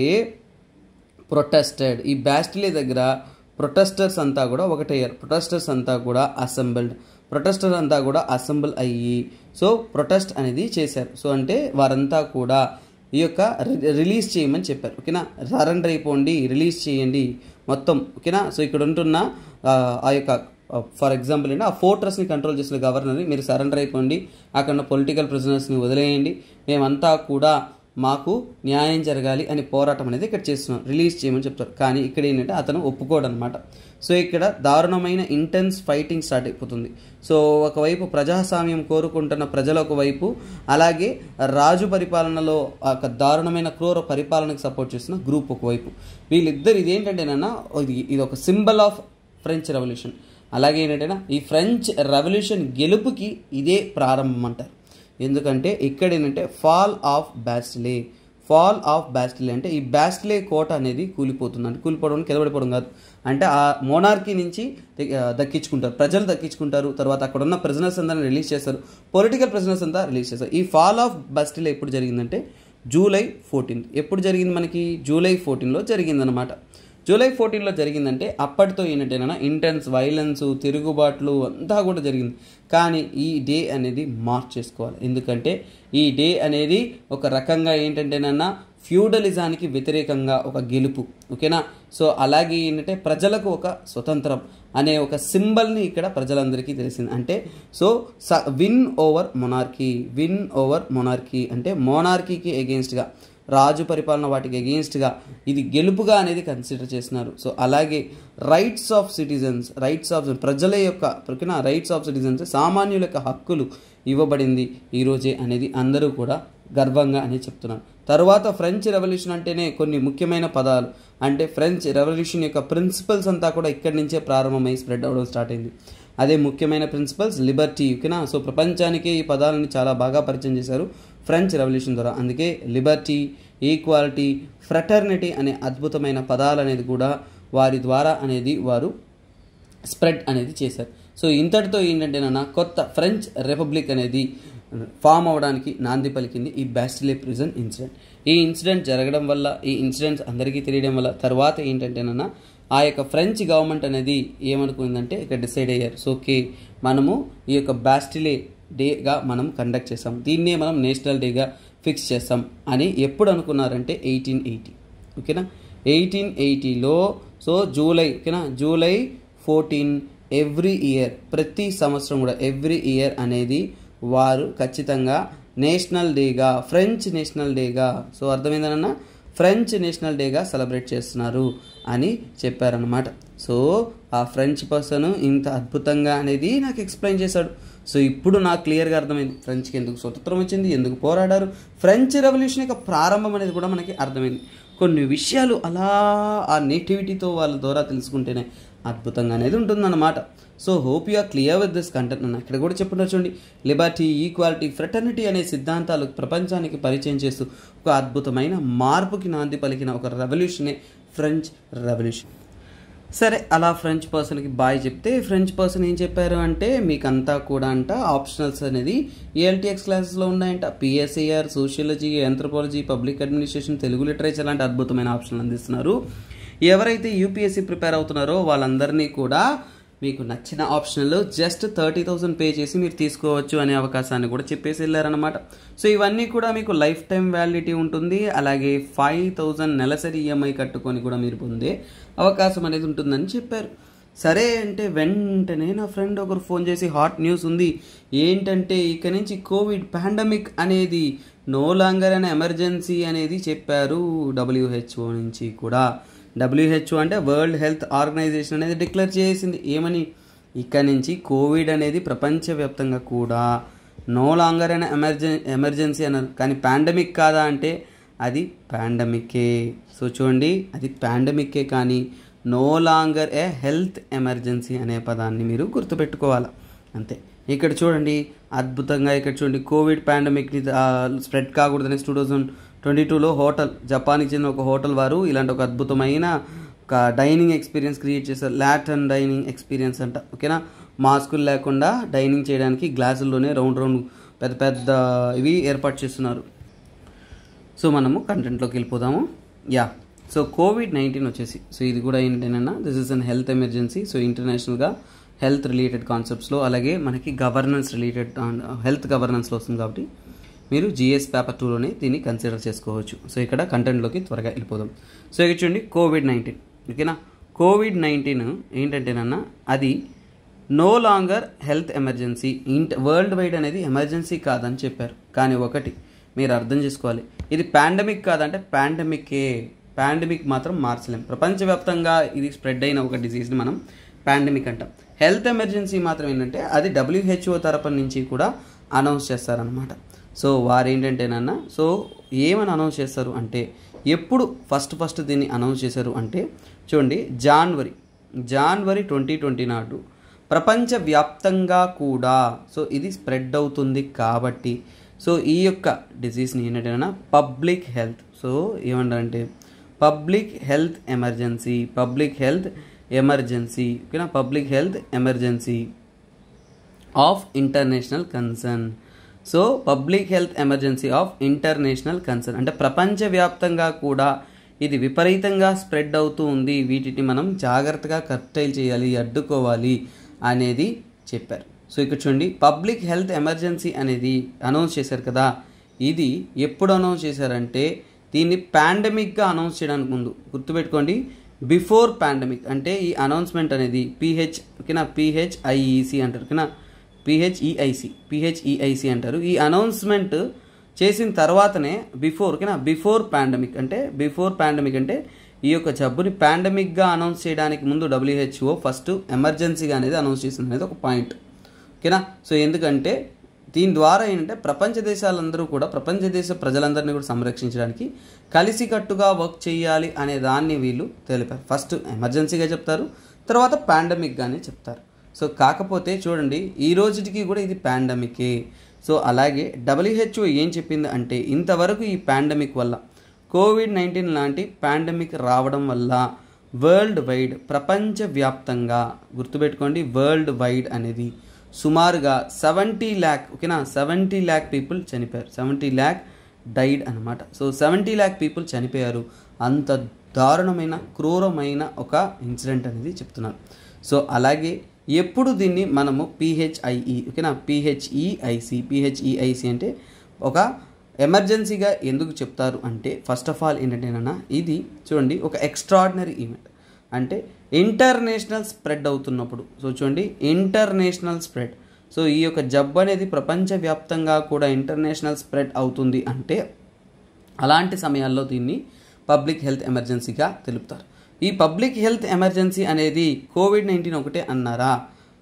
ప్రొటెస్టెడ్. ఈ బాస్టిలే దగ్గర ప్రొటెస్టర్స్ అంతా కూడా ఒకటయ్యారు. ప్రొటెస్టర్స్ అంతా కూడా అసెంబుల్ అయ్యి సో ప్రొటెస్ట్ అనేది చేశారు. సో అంటే వారంతా కూడా ఈ యొక్క రిలీజ్ చేయమని చెప్పారు. ఓకేనా, సరెండర్ అయిపోండి, రిలీజ్ చేయండి మొత్తం. ఓకేనా, సో ఇక్కడ ఉంటున్న ఆ యొక్క ఫర్ ఎగ్జాంపుల్ ఏంటి, ఆ ఫోర్ట్రెస్ని కంట్రోల్ చేసిన గవర్నర్ని మీరు సరెండర్ అయిపోండి, అక్కడ పొలిటికల్ ప్రిజనర్స్ని వదిలేయండి, మేమంతా కూడా మాకు న్యాయం జరగాలి అని పోరాటం అనేది ఇక్కడ చేస్తున్నాం, రిలీజ్ చేయమని చెప్తారు. కానీ ఇక్కడ ఏంటంటే అతను ఒప్పుకోడు అనమాట. సో ఇక్కడ దారుణమైన ఇంటెన్స్ ఫైటింగ్ స్టార్ట్ అయిపోతుంది. సో ఒకవైపు ప్రజాస్వామ్యం కోరుకుంటున్న ప్రజలు ఒకవైపు, అలాగే రాజు పరిపాలనలో ఒక దారుణమైన క్రూర పరిపాలనకు సపోర్ట్ చేస్తున్న గ్రూప్ ఒకవైపు. వీళ్ళిద్దరు ఇదేంటంటేనన్నా ఇది ఒక సింబల్ ఆఫ్ ఫ్రెంచ్ రెవల్యూషన్. అలాగే ఏంటంటే ఈ ఫ్రెంచ్ రెవల్యూషన్ గెలుపుకి ఇదే ప్రారంభం అంటారు. ఎందుకంటే ఇక్కడ ఏంటంటే ఫాల్ ఆఫ్ బాస్టిలే అంటే ఈ బాస్టిలే కోట అనేది కూలిపోతుంది. అంటే కూలిపోవడం కిందపడిపోవడం కాదు, అంటే ఆ మోనార్కీ నుంచి దక్కించుకుంటారు, ప్రజలు దక్కించుకుంటారు. తర్వాత అక్కడ ఉన్న ప్రిజనర్స్ అందరిని రిలీజ్ చేస్తారు, పొలిటికల్ ప్రిజనర్స్ అంతా రిలీజ్ చేస్తారు. ఈ ఫాల్ ఆఫ్ బాస్టిలే ఎప్పుడు జరిగిందంటే July 14. ఎప్పుడు జరిగింది మనకి, July 14లో జరిగిందనమాట. July 14లో జరిగిందంటే అప్పటితో ఏంటంటేనా ఇంటెన్స్ వైలెన్స్, తిరుగుబాట్లు అంతా కూడా జరిగింది. కానీ ఈ డే అనేది మార్క్ చేసుకోవాలి. ఎందుకంటే ఈ డే అనేది ఒక రకంగా ఏంటంటేనన్నా ఫ్యూడలిజానికి వ్యతిరేకంగా ఒక గెలుపు. ఓకేనా, సో అలాగే ఏంటంటే ప్రజలకు ఒక స్వతంత్రం అనే ఒక సింబల్ని ఇక్కడ ప్రజలందరికీ తెలిసింది. అంటే సో విన్ ఓవర్ మొనార్కీ అంటే మోనార్కీకి ఎగెయిన్స్ట్గా, రాజు పరిపాలన వాటికి ఎగెయిన్స్ట్గా ఇది గెలుపుగా అనేది కన్సిడర్ చేస్తున్నారు. సో అలాగే రైట్స్ ఆఫ్ ప్రజల యొక్క రైట్స్ ఆఫ్ సిటిజన్స్, సామాన్యుల యొక్క హక్కులు ఇవ్వబడింది ఈరోజే అనేది అందరూ కూడా గర్వంగా అనేది చెప్తున్నారు. తర్వాత ఫ్రెంచ్ రెవల్యూషన్ అంటేనే కొన్ని ముఖ్యమైన పదాలు, అంటే ఫ్రెంచ్ రెవల్యూషన్ యొక్క ప్రిన్సిపల్స్ అంతా కూడా ఇక్కడి నుంచే ప్రారంభమై స్ప్రెడ్ అవ్వడం స్టార్ట్ అయింది. అదే ముఖ్యమైన ప్రిన్సిపల్స్ లిబర్టీ. ఓకేనా, సో ప్రపంచానికే ఈ పదాలని చాలా బాగా పరిచయం చేశారు ఫ్రెంచ్ రెవల్యూషన్ ద్వారా. అందుకే లిబర్టీ, ఈక్వాలిటీ, ఫ్రెటర్నిటీ అనే అద్భుతమైన పదాలు అనేది కూడా వారి ద్వారా అనేది వారు స్ప్రెడ్ అనేది చేశారు. సో ఇంతటితో ఏంటంటేనన్నా కొత్త ఫ్రెంచ్ రిపబ్లిక్ అనేది ఫామ్ అవ్వడానికి నాంది పలికింది ఈ బాస్టిలే ప్రిజన్ ఇన్సిడెంట్. ఈ ఇన్సిడెంట్ జరగడం వల్ల, ఈ ఇన్సిడెంట్స్ అందరికీ తెలియడం వల్ల తర్వాత ఏంటంటేనన్నా ఆ యొక్క ఫ్రెంచ్ గవర్నమెంట్ అనేది ఏమనుకుందంటే ఇక్కడ డిసైడ్ అయ్యారు. సో ఓకే, మనము ఈ యొక్క బాస్టిలే డేగా మనం కండక్ట్ చేస్తాం, దీన్నే మనం నేషనల్ డేగా ఫిక్స్ చేస్తాం అని ఎప్పుడు అనుకున్నారంటే 1880. ఓకేనా, 1880లో. సో జూలై, ఓకేనా, జూలై 14 ఎవ్రీ ఇయర్, ప్రతి సంవత్సరం కూడా ఎవ్రీ ఇయర్ అనేది వారు ఖచ్చితంగా నేషనల్ డేగా, ఫ్రెంచ్ నేషనల్ డేగా, సో అర్థమైందనన్నా ఫ్రెంచ్ నేషనల్ డేగా సెలబ్రేట్ చేస్తున్నారు అని చెప్పారనమాట. సో ఆ ఫ్రెంచ్ పర్సన్ ఇంత అద్భుతంగా అనేది నాకు ఎక్స్ప్లెయిన్ చేశాడు. సో ఇప్పుడు నాకు క్లియర్గా అర్థమైంది ఫ్రెంచ్కి ఎందుకు స్వతంత్రం వచ్చింది, ఎందుకు పోరాడారు, ఫ్రెంచ్ రెవల్యూషన్ యొక్క ప్రారంభం అనేది కూడా మనకి అర్థమైంది. కొన్ని విషయాలు అలా ఆ నేటివిటీతో వాళ్ళ ద్వారా తెలుసుకుంటేనే అద్భుతంగా అనేది ఉంటుందన్నమాట. So hope you are clear with this content. నన్ను ఇక్కడ కూడా చెప్పుంటారు చూడండి, లిబర్టీ, ఈక్వాలిటీ, ఫ్రెటర్నిటీ అనే సిద్ధాంతాలు ప్రపంచానికి పరిచయం చేస్తూ ఒక అద్భుతమైన మార్పుకి నాంది పలికిన ఒక రెవల్యూషనే ఫ్రెంచ్ రెవల్యూషన్. సరే, అలా ఫ్రెంచ్ పర్సన్కి బాయ్ చెప్తే ఫ్రెంచ్ పర్సన్ ఏం చెప్పారు అంటే మీకంతా కూడా అంట ఆప్షనల్స్ అనేది ELTX క్లాసెస్లో ఉన్నాయంట. PSIR, sociology, anthropology, public administration, Telugu literature లాంటి అద్భుతమైన ఆప్షన్లు అందిస్తున్నారు. ఎవరైతే UPSC ప్రిపేర్ అవుతున్నారో వాళ్ళందరినీ కూడా మీకు నచ్చిన ఆప్షన్లు జస్ట్ 30,000 పే చేసి మీరు తీసుకోవచ్చు అనే అవకాశాన్ని కూడా చెప్పేసి వెళ్ళారనమాట. సో ఇవన్నీ కూడా మీకు లైఫ్ టైం వ్యాలిడిటీ ఉంటుంది. అలాగే 5,000 నెలసరి EMI కట్టుకొని కూడా మీరు పొందే అవకాశం అనేది ఉంటుందని చెప్పారు. సరే అంటే వెంటనే నా ఫ్రెండ్ ఒకరు ఫోన్ చేసి హాట్ న్యూస్ ఉంది ఏంటంటే ఇక నుంచి కోవిడ్ పాండమిక్ అనేది నో లాంగర్ అనే ఎమర్జెన్సీ అనేది చెప్పారు WHO నుంచి కూడా. WHO అంటే వరల్డ్ హెల్త్ ఆర్గనైజేషన్ అనేది డిక్లేర్ చేసింది ఏమని, ఇక్కడ నుంచి కోవిడ్ అనేది ప్రపంచవ్యాప్తంగా కూడా నో లాంగర్ అనే ఎమర్జెన్సీ అన్నారు. కానీ పాండమిక్ కాదా అంటే అది పాండమికే. సో చూడండి, అది పాండమికే కానీ no longer a health emergency అనే పదాన్ని మీరు గుర్తుపెట్టుకోవాలి అంతే. ఇక్కడ చూడండి అద్భుతంగా, ఇక్కడ చూడండి కోవిడ్ పాండమిక్ని స్ప్రెడ్ కాకూడదని 2022లో జపాన్కి చెందిన ఒక హోటల్ వారు ఇలాంటి ఒక అద్భుతమైన ఒక డైనింగ్ ఎక్స్పీరియన్స్ క్రియేట్ చేశారు. లాటన్ డైనింగ్ ఎక్స్పీరియన్స్ అంట. ఓకేనా, మాస్కులు లేకుండా డైనింగ్ చేయడానికి గ్లాసుల్లోనే రౌండ్ పెద్ద పెద్ద ఇవి ఏర్పాటు చేస్తున్నారు. సో మనము కంటెంట్లోకి వెళ్ళిపోదాము. సో కోవిడ్-19 వచ్చేసి, సో ఇది కూడా ఏంటంటే this is an health emergency. So ఇంటర్నేషనల్గా హెల్త్ రిలేటెడ్ కాన్సెప్ట్స్లో, అలాగే మనకి గవర్నెన్స్ రిలేటెడ్ హెల్త్ గవర్నెన్స్లో వస్తుంది కాబట్టి మీరు GS పేపర్ 2లోనే దీన్ని కన్సిడర్ చేసుకోవచ్చు. సో ఇక్కడ కంటెంట్లోకి త్వరగా వెళ్ళిపోదాం. సో ఇక్కడ చూడండి కోవిడ్-19. ఓకేనా, కోవిడ్-19 ఏంటంటేనన్నా అది no longer health emergency, world wide అనేది ఎమర్జెన్సీ కాదని చెప్పారు. కానీ ఒకటి మీరు అర్థం చేసుకోవాలి, ఇది పాండమిక్ కాదంటే పాండమిక్ మాత్రం మార్చలేం. ప్రపంచవ్యాప్తంగా ఇది స్ప్రెడ్ అయిన ఒక డిసీజ్ని మనం పాండమిక్ అంటాం. హెల్త్ ఎమర్జెన్సీ మాత్రం ఏంటంటే అది WHO తరపు నుంచి కూడా అనౌన్స్ చేస్తారనమాట. సో వారు ఏంటంటేనన్నా సో ఏమని అనౌన్స్ చేస్తారు అంటే ఎప్పుడు ఫస్ట్ దీన్ని అనౌన్స్ చేశారు అంటే చూడండి జనవరి 2020 నాడు ప్రపంచవ్యాప్తంగా కూడా సో ఇది స్ప్రెడ్ అవుతుంది కాబట్టి సో ఈ యొక్క డిసీజ్ని ఏంటంటే పబ్లిక్ హెల్త్, సో ఏమంటారంటే పబ్లిక్ హెల్త్ ఎమర్జెన్సీ ఓకేనా, public health emergency of international concern. So public health emergency of international concern అంటే ప్రపంచవ్యాప్తంగా కూడా ఇది విపరీతంగా స్ప్రెడ్ అవుతూ ఉంది, వీటిని మనం జాగ్రత్తగా కర్టైల్ చేయాలి, అడ్డుకోవాలి అనేది చెప్పారు. సో ఇక్కడ చూడండి పబ్లిక్ హెల్త్ ఎమర్జెన్సీ అనేది అనౌన్స్ చేశారు కదా, ఇది ఎప్పుడు అనౌన్స్ చేశారంటే దీన్ని పాండమిక్గా అనౌన్స్ చేయడానికి ముందు గుర్తుపెట్టుకోండి, బిఫోర్ పాండమిక్ అంటే ఈ అనౌన్స్మెంట్ అనేది ఓకేనా, PHIEC అంటారు ఓకేనా, PHEIC అంటారు. ఈ అనౌన్స్మెంట్ చేసిన తర్వాతనే బిఫోర్ పాండమిక్ అంటే ఈ యొక్క జబ్బుని పాండమిక్గా అనౌన్స్ చేయడానికి ముందు WHO ఫస్ట్ ఎమర్జెన్సీగా అనేది అనౌన్స్ చేసింది అనేది ఒక పాయింట్ ఓకేనా. సో ఎందుకంటే దీని ద్వారా ఏంటంటే ప్రపంచ దేశాలందరూ కూడా ప్రపంచ దేశ ప్రజలందరినీ కూడా సంరక్షించడానికి కలిసికట్టుగా వర్క్ చేయాలి అనే దాన్ని వీళ్ళు తెలిపారు. ఫస్ట్ ఎమర్జెన్సీగా చెప్తారు, తర్వాత పాండమిక్గానే చెప్తారు. సో కాకపోతే చూడండి ఈ రోజుకి కూడా ఇది పాండమికే. సో అలాగే WHO ఏం చెప్పింది అంటే ఇంతవరకు ఈ పాండమిక్ వల్ల కోవిడ్-19 లాంటి పాండమిక్ రావడం వల్ల వరల్డ్ వైడ్ ప్రపంచవ్యాప్తంగా గుర్తుపెట్టుకోండి, వరల్డ్ వైడ్ అనేది సుమారుగా 70 lakh, ఓకేనా, 70 lakh పీపుల్ చనిపోయారు. 70 lakh డైడ్ అనమాట. సో 70 lakh పీపుల్ చనిపోయారు. అంత దారుణమైన క్రూరమైన ఒక ఇన్సిడెంట్ అనేది చెప్తున్నారు. సో అలాగే ఎప్పుడు దీన్ని మనము PHIE, ఓకేనా, PHEIC అంటే ఒక ఎమర్జెన్సీగా ఎందుకు చెప్తారు అంటే ఫస్ట్ ఆఫ్ ఆల్ ఏంటంటేనన్నా ఇది చూడండి ఒక ఎక్స్ట్రాడినరీ ఈవెంట్. అంటే ఇంటర్నేషనల్ స్ప్రెడ్ అవుతున్నప్పుడు, సో చూడండి ఇంటర్నేషనల్ స్ప్రెడ్, సో ఈ యొక్క జబ్బు అనేది ప్రపంచవ్యాప్తంగా కూడా ఇంటర్నేషనల్ స్ప్రెడ్ అవుతుంది అంటే అలాంటి సమయాల్లో దీన్ని పబ్లిక్ హెల్త్ ఎమర్జెన్సీగా తెలుపుతారు. ఈ పబ్లిక్ హెల్త్ ఎమర్జెన్సీ అనేది కోవిడ్-19 ఒకటే అన్నారా?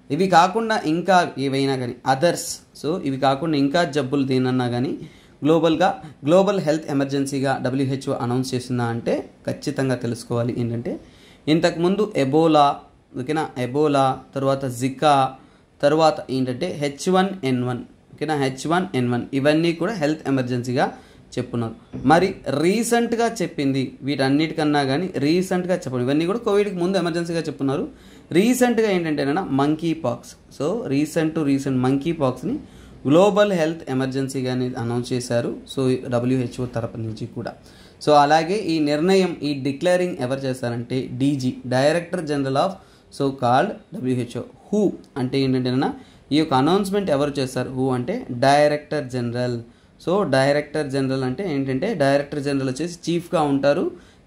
ఇవి కాకుండా ఇంకా ఏవైనా కానీ అదర్స్, సో ఇవి కాకుండా ఇంకా జబ్బులు దేనన్నా కానీ గ్లోబల్ హెల్త్ ఎమర్జెన్సీగా WHO అనౌన్స్ చేసిందా అంటే ఖచ్చితంగా తెలుసుకోవాలి. ఏంటంటే ఇంతకుముందు ఎబోలా, ఓకేనా, ఎబోలా తర్వాత జికా, తర్వాత ఏంటంటే H1N1, ఓకేనా, H1N1 ఇవన్నీ కూడా హెల్త్ ఎమర్జెన్సీగా చెప్పున్నారు. మరి రీసెంట్గా చెప్పింది వీటన్నిటికన్నా కానీ రీసెంట్గా చెప్పండి, ఇవన్నీ కూడా కోవిడ్కి ముందు ఎమర్జెన్సీగా చెప్పున్నారు. రీసెంట్గా ఏంటంటేనా monkeypox, so recent monkey పాక్స్ని గ్లోబల్ హెల్త్ ఎమర్జెన్సీగా అనౌన్స్ చేశారు. సో WHO తరపు నుంచి కూడా. సో అలాగే ఈ నిర్ణయం, ఈ డిక్లేరింగ్ ఎవరు చేశారంటే DG, director general of so called WHO. Who అంటే ఏంటంటేనా ఈ యొక్క అనౌన్స్మెంట్ ఎవరు చేస్తారు? హూ అంటే director general. So director general అంటే ఏంటంటే డైరెక్టర్ జనరల్ వచ్చేసి చీఫ్గా ఉంటారు.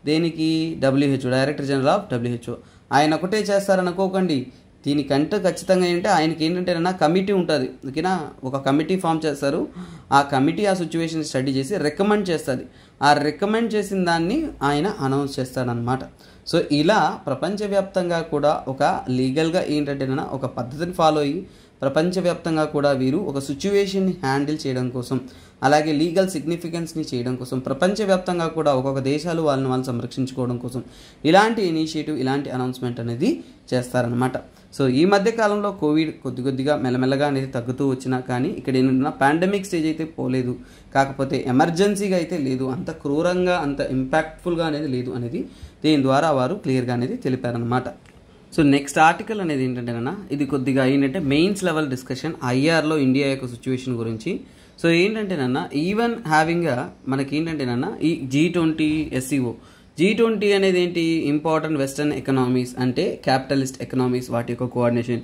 దేనికి? WHO, director general of WHO. ఆయన ఒకటే చేస్తారనుకోకండి, దీనికంటే ఖచ్చితంగా ఏంటంటే ఆయనకి ఏంటంటే కమిటీ ఉంటుంది, ఓకేనా, ఒక కమిటీ ఫామ్ చేస్తారు. ఆ కమిటీ ఆ సిచ్యువేషన్ స్టడీ చేసి రికమెండ్ చేస్తుంది. ఆ రికమెండ్ చేసిన దాన్ని ఆయన అనౌన్స్ చేస్తాడనమాట. సో ఇలా ప్రపంచవ్యాప్తంగా కూడా ఒక లీగల్గా ఏంటంటే ఒక పద్ధతిని ఫాలో అయ్యి ప్రపంచవ్యాప్తంగా కూడా వీరు ఒక సిచ్యువేషన్ని హ్యాండిల్ చేయడం కోసం, అలాగే లీగల్ సిగ్నిఫికెన్స్ని చేయడం కోసం, ప్రపంచవ్యాప్తంగా కూడా ఒక్కొక్క దేశాలు వాళ్ళు సంరక్షించుకోవడం కోసం ఇలాంటి ఇనిషియేటివ్, ఇలాంటి అనౌన్స్మెంట్ అనేది చేస్తారనమాట. సో ఈ మధ్య కాలంలో కోవిడ్ కొద్దిగా మెల్లమెల్లగా అనేది తగ్గుతూ వచ్చినా కానీ ఇక్కడ ఏంటంటే పాండమిక్ స్టేజ్ అయితే పోలేదు, కాకపోతే ఎమర్జెన్సీగా అయితే లేదు, అంత క్రూరంగా అంత ఇంపాక్ట్ఫుల్గా అనేది లేదు అనేది దీని ద్వారా వారు క్లియర్గా అనేది తెలిపారనమాట. సో నెక్స్ట్ ఆర్టికల్ అనేది ఏంటంటేనా ఇది కొద్దిగా ఏంటంటే మెయిన్స్ లెవెల్ డిస్కషన్ IRలో ఇండియా యొక్క సిచ్యువేషన్ గురించి. సో ఏంటంటేనన్నా ఈవెన్ హ్యావింగ్ మనకి ఏంటంటేనన్నా ఈ G20 SCO, G20 అనేది ఏంటి? ఇంపార్టెంట్ వెస్టర్న్ ఎకనామీస్ అంటే క్యాపిటలిస్ట్ ఎకనామీస్ వాటి యొక్క కోఆర్డినేషన్.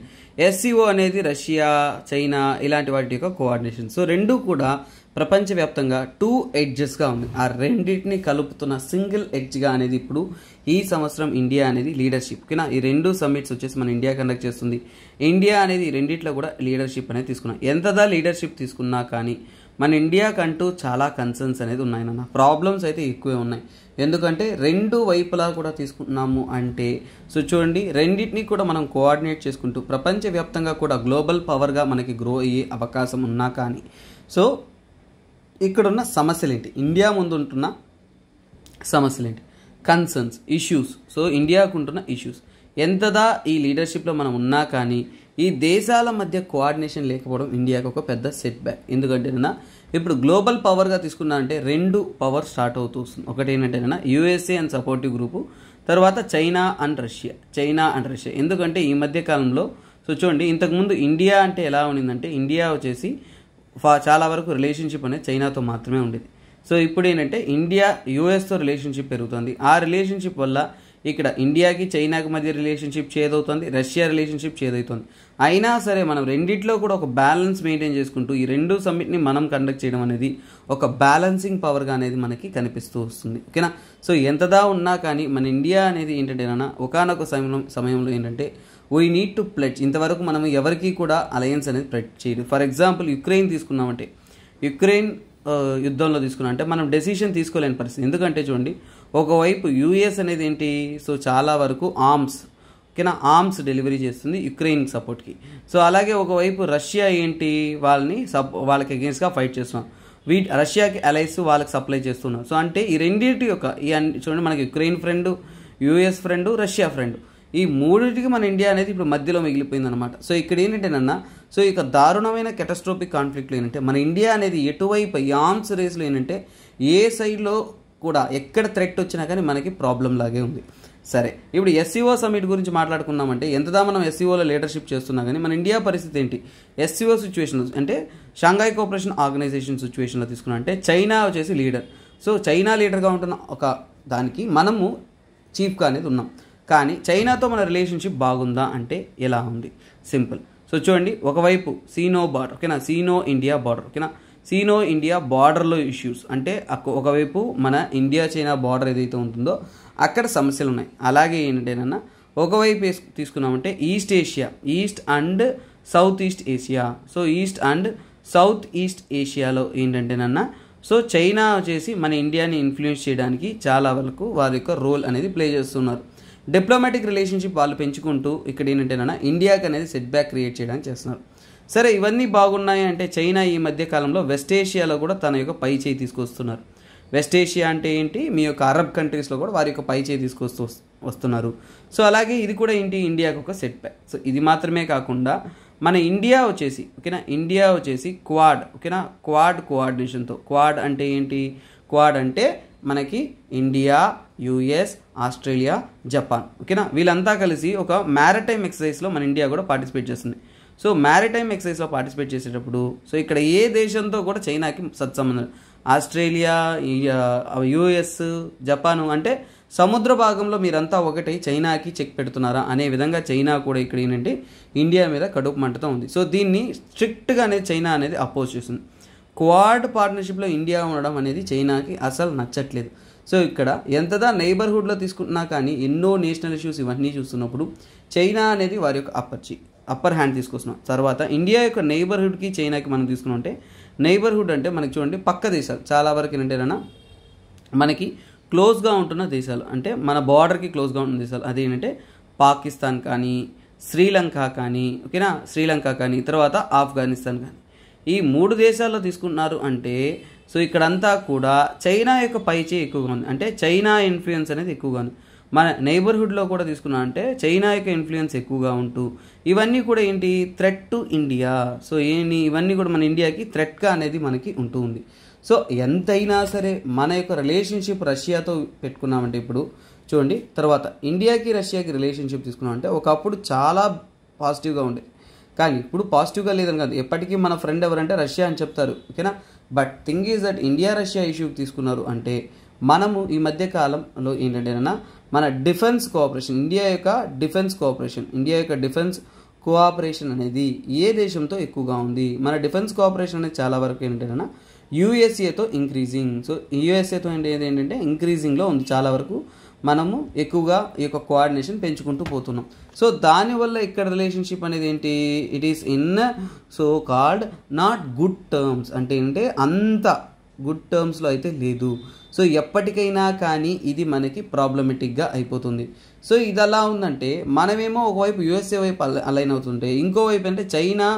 SCO అనేది రష్యా, చైనా ఇలాంటి వాటి యొక్క కోఆర్డినేషన్. సో రెండు కూడా ప్రపంచవ్యాప్తంగా 2 ఎడ్జెస్గా ఉంది. ఆ రెండింటిని కలుపుతున్న సింగిల్ ఎడ్జ్గా అనేది ఇప్పుడు ఈ సంవత్సరం ఇండియా అనేది లీడర్షిప్, ఓకేనా, ఈ రెండు సమ్మిట్స్ వచ్చేసి మన ఇండియా కండక్ట్ చేస్తుంది. ఇండియా అనేది ఈ రెండిట్లో కూడా లీడర్షిప్ అనేది తీసుకున్నాం. ఎంతదా లీడర్షిప్ తీసుకున్నా కానీ మన ఇండియాకంటూ చాలా కన్సర్న్స్ అనేది ఉన్నాయన్న, ప్రాబ్లమ్స్ అయితే ఎక్కువే ఉన్నాయి. ఎందుకంటే రెండు వైపులా కూడా తీసుకుంటున్నాము అంటే సో చూడండి రెండింటిని కూడా మనం కోఆర్డినేట్ చేసుకుంటూ ప్రపంచవ్యాప్తంగా కూడా గ్లోబల్ పవర్గా మనకి గ్రో అయ్యే అవకాశం ఉన్నా కానీ సో ఇక్కడున్న సమస్యలు ఏంటి, ఇండియా ముందు ఉంటున్న సమస్యలు ఏంటి, కన్సర్న్స్, ఇష్యూస్. సో ఇండియాకు ఉంటున్న ఇష్యూస్ ఎంతదా ఈ లీడర్షిప్లో మనం ఉన్నా కానీ ఈ దేశాల మధ్య కోఆర్డినేషన్ లేకపోవడం ఇండియాకు ఒక పెద్ద సెట్ బ్యాక్. ఎందుకంటే ఇప్పుడు గ్లోబల్ పవర్గా తీసుకున్నారంటే రెండు పవర్ స్టార్ట్ అవుతూ వస్తుంది. ఒకటి ఏంటంటే USA అండ్ సపోర్టివ్ గ్రూపు, తర్వాత చైనా అండ్ రష్యా. ఎందుకంటే ఈ మధ్య కాలంలో సో చూడండి ఇంతకుముందు ఇండియా అంటే ఎలా ఉండిందంటే ఇండియా వచ్చేసి చాలా వరకు రిలేషన్షిప్ అనేది చైనాతో మాత్రమే ఉండేది. సో ఇప్పుడు ఏంటంటే ఇండియా USతో రిలేషన్షిప్ పెరుగుతుంది. ఆ రిలేషన్షిప్ వల్ల ఇక్కడ ఇండియాకి చైనాకి మధ్య రిలేషన్షిప్ చేదవుతుంది, రష్యా రిలేషన్షిప్ చేదవుతుంది. అయినా సరే మనం రెండిట్లో కూడా ఒక బ్యాలెన్స్ మెయింటైన్ చేసుకుంటూ ఈ రెండు సమ్మిట్ని మనం కండక్ట్ చేయడం అనేది ఒక బ్యాలెన్సింగ్ పవర్గా అనేది మనకి కనిపిస్తూ వస్తుంది, ఓకేనా. సో ఎంతదా ఉన్నా కానీ మన ఇండియా అనేది ఏంటంటే ఒకానొక సమయంలో ఏంటంటే వీ నీడ్ టు ప్లెడ్జ్. ఇంతవరకు మనం ఎవరికి కూడా అలయన్స్ అనేది ప్లెడ్జ్ చేయదు. ఫర్ ఎగ్జాంపుల్ యుక్రెయిన్ తీసుకున్నామంటే యుక్రెయిన్ యుద్ధంలో తీసుకున్నా అంటే మనం డెసిషన్ తీసుకోలేని పరిస్థితి. ఎందుకంటే చూడండి ఒకవైపు US అనేది ఏంటి సో చాలా వరకు ఆర్మ్స్ డెలివరీ చేస్తుంది యుక్రెయిన్ సపోర్ట్కి. సో అలాగే ఒకవైపు రష్యా ఏంటి వాళ్ళకి అగేన్స్ట్గా ఫైట్ చేస్తున్నాం, రష్యాకి అలైస్ వాళ్ళకి సప్లై చేస్తున్నారు. సో అంటే ఈ రెండింటి యొక్క చూడండి మనకి Ukraine friend, US friend, Russia friend, ఈ మూడింటికి మన ఇండియా అనేది ఇప్పుడు మధ్యలో మిగిలిపోయింది అనమాట. సో ఇక్కడ ఏంటంటేనన్నా సో ఇక దారుణమైన కెటాస్ట్రోఫిక్ కాన్ఫ్లిక్ట్లో ఏంటంటే మన ఇండియా అనేది ఎటువైపు ఈ ఆర్మ్స్ రేస్లో ఏంటంటే ఏ సైడ్లో కూడా ఎక్కడ థ్రెట్ వచ్చినా కానీ మనకి ప్రాబ్లం లాగే ఉంది. సరే, ఇప్పుడు ఎస్సీఓ సమిట్ గురించి మాట్లాడుకున్నామంటే ఎంతదా మనం ఎస్సీఓలో లీడర్షిప్ చేస్తున్నా కానీ మన ఇండియా పరిస్థితి ఏంటి? ఎస్సీఓ సిచ్యువేషన్ అంటే షాంఘై కోఆపరేషన్ ఆర్గనైజేషన్ సిచ్యువేషన్లో తీసుకున్నా అంటే చైనా వచ్చేసి లీడర్. సో చైనా లీడర్గా ఉంటున్న ఒక దానికి మనము చీఫ్గా అనేది ఉన్నాం. కానీ చైనాతో మన రిలేషన్షిప్ బాగుందా అంటే ఎలా ఉంది? సింపుల్. సో చూడండి, ఒకవైపు సీనో బార్డర్, ఓకేనా, సీనో ఇండియా బార్డర్, ఓకేనా, సీనో ఇండియా బార్డర్లో ఇష్యూస్ అంటే ఒకవైపు మన ఇండియా చైనా బార్డర్ ఏదైతే ఉంటుందో అక్కడ సమస్యలు ఉన్నాయి. అలాగే ఏంటంటేనన్నా ఒకవైపు తీసుకున్నామంటే East Asia, East and South East Asia. So East and South East ఏషియాలో ఏంటంటేనన్నా సో చైనా వచ్చేసి మన ఇండియాని ఇన్ఫ్లుయెన్స్ చేయడానికి చాలా వరకు వారి యొక్క రోల్ అనేది ప్లే చేస్తున్నారు. డిప్లొమాటిక్ రిలేషన్షిప్ వాళ్ళు పెంచుకుంటూ ఇక్కడ ఏంటంటేనన్నా ఇండియాకి అనేది సెట్ బ్యాక్ క్రియేట్ చేయడానికి చేస్తున్నారు. సరే, ఇవన్నీ బాగున్నాయి అంటే చైనా ఈ మధ్య కాలంలో వెస్ట్ ఏషియాలో కూడా తన యొక్క పై చేయి తీసుకొస్తున్నారు. వెస్ట్ ఏషియా అంటే ఏంటి? మీ యొక్క అరబ్ కంట్రీస్లో కూడా వారి యొక్క పై చేయి తీసుకొస్తూ వస్తున్నారు. సో అలాగే ఇది కూడా ఏంటి? ఇండియాకి ఒక సెట్ బ్యాక్. సో ఇది మాత్రమే కాకుండా మన ఇండియా వచ్చేసి, ఓకేనా, ఇండియా వచ్చేసి క్వాడ్, ఓకేనా, క్వాడ్ కోఆర్డినేషన్తో. క్వాడ్ అంటే ఏంటి? క్వాడ్ అంటే మనకి ఇండియా, యుఎస్, ఆస్ట్రేలియా, జపాన్, ఓకేనా, వీళ్ళంతా కలిసి ఒక మ్యారిటైమ్ ఎక్సర్సైజ్లో మన ఇండియా కూడా పార్టిసిపేట్ చేస్తుంది. సో మ్యారిటైమ్ ఎక్సర్సైజ్లో పార్టిసిపేట్ చేసేటప్పుడు సో ఇక్కడ ఏ దేశంతో కూడా చైనాకి సత్సంబంధం. ఆస్ట్రేలియా, యుఎస్, జపాను అంటే సముద్ర భాగంలో మీరంతా ఒకటి చైనాకి చెక్ పెడుతున్నారా అనే విధంగా చైనా కూడా ఇక్కడ ఏంటంటే ఇండియా మీద కడుపు మంటతో ఉంది. సో దీన్ని స్ట్రిక్ట్గా అనేది చైనా అనేది అపోజ్ చేస్తుంది. క్వాడ్ పార్ట్నర్షిప్లో ఇండియా ఉండడం అనేది చైనాకి అసలు నచ్చట్లేదు. సో ఇక్కడ ఎంతదా నైబర్హుడ్లో తీసుకుంటున్నా కానీ ఎన్నో నేషనల్ ఇష్యూస్ ఇవన్నీ చూస్తున్నప్పుడు చైనా అనేది వారి యొక్క అప్పర్ హ్యాండ్ తీసుకొస్తున్నాం. తర్వాత ఇండియా యొక్క నైబర్హుడ్కి చైనాకి మనం తీసుకున్నాం అంటే నైబర్హుడ్ అంటే మనకి చూడండి పక్క దేశాలు చాలా వరకు ఏంటంటేనా మనకి క్లోజ్గా ఉంటున్న దేశాలు అంటే మన బార్డర్కి క్లోజ్గా ఉంటున్న దేశాలు అదేంటంటే పాకిస్తాన్ కానీ, శ్రీలంక కానీ, ఓకేనా, శ్రీలంక కానీ, తర్వాత ఆఫ్ఘనిస్తాన్ కానీ, ఈ 3 దేశాల్లో తీసుకున్నారు అంటే సో ఇక్కడంతా కూడా చైనా యొక్క పైచే ఎక్కువగా ఉంది. అంటే చైనా ఇన్ఫ్లుయెన్స్ అనేది ఎక్కువగా ఉంది. మన నైబర్హుడ్లో కూడా తీసుకున్నా అంటే చైనా యొక్క ఇన్ఫ్లుయెన్స్ ఎక్కువగా ఉంటూ ఇవన్నీ కూడా ఏంటి? Threat to India. సో ఇవన్నీ కూడా మన ఇండియాకి థ్రెట్గా అనేది మనకి ఉంటూ ఉంది. సో ఎంతైనా సరే మన యొక్క రిలేషన్షిప్ రష్యాతో పెట్టుకున్నామంటే ఇప్పుడు చూడండి, తర్వాత ఇండియాకి రష్యాకి రిలేషన్షిప్ తీసుకున్నామంటే ఒకప్పుడు చాలా పాజిటివ్గా ఉండేది, కానీ ఇప్పుడు పాజిటివ్గా లేదని కాదు, ఎప్పటికీ మన ఫ్రెండ్ ఎవరంటే రష్యా అని చెప్తారు, ఓకేనా. But thing is that India Russia issue తీసుకున్నారు అంటే మనము ఈ మధ్య కాలంలో ఏంటంటేనా మన డిఫెన్స్ కోఆపరేషన్, ఇండియా యొక్క డిఫెన్స్ కోఆపరేషన్ అనేది ఏ దేశంతో ఎక్కువగా ఉంది? మన డిఫెన్స్ కోఆపరేషన్ అనేది చాలా వరకు ఏంటంటేనా యూఎస్ఏతో ఇంక్రీజింగ్. సో యూఎస్ఏతో ఏంటంటే ఇంక్రీజింగ్లో ఉంది. చాలా వరకు మనము ఎక్కువగా ఈ యొక్క కోఆర్డినేషన్ పెంచుకుంటూ పోతున్నాం. సో దానివల్ల ఇక్కడ రిలేషన్షిప్ అనేది ఏంటి? It is in so called not good terms. అంటే ఏంటంటే అంత గుడ్ టర్మ్స్లో అయితే లేదు. సో ఎప్పటికైనా కానీ ఇది మనకి ప్రాబ్లమెటిక్గా అయిపోతుంది. సో ఇది ఎలా ఉందంటే మనమేమో ఒకవైపు యూఎస్ఏ వైపు అలైన్ అవుతుంటే ఇంకోవైపు అంటే చైనా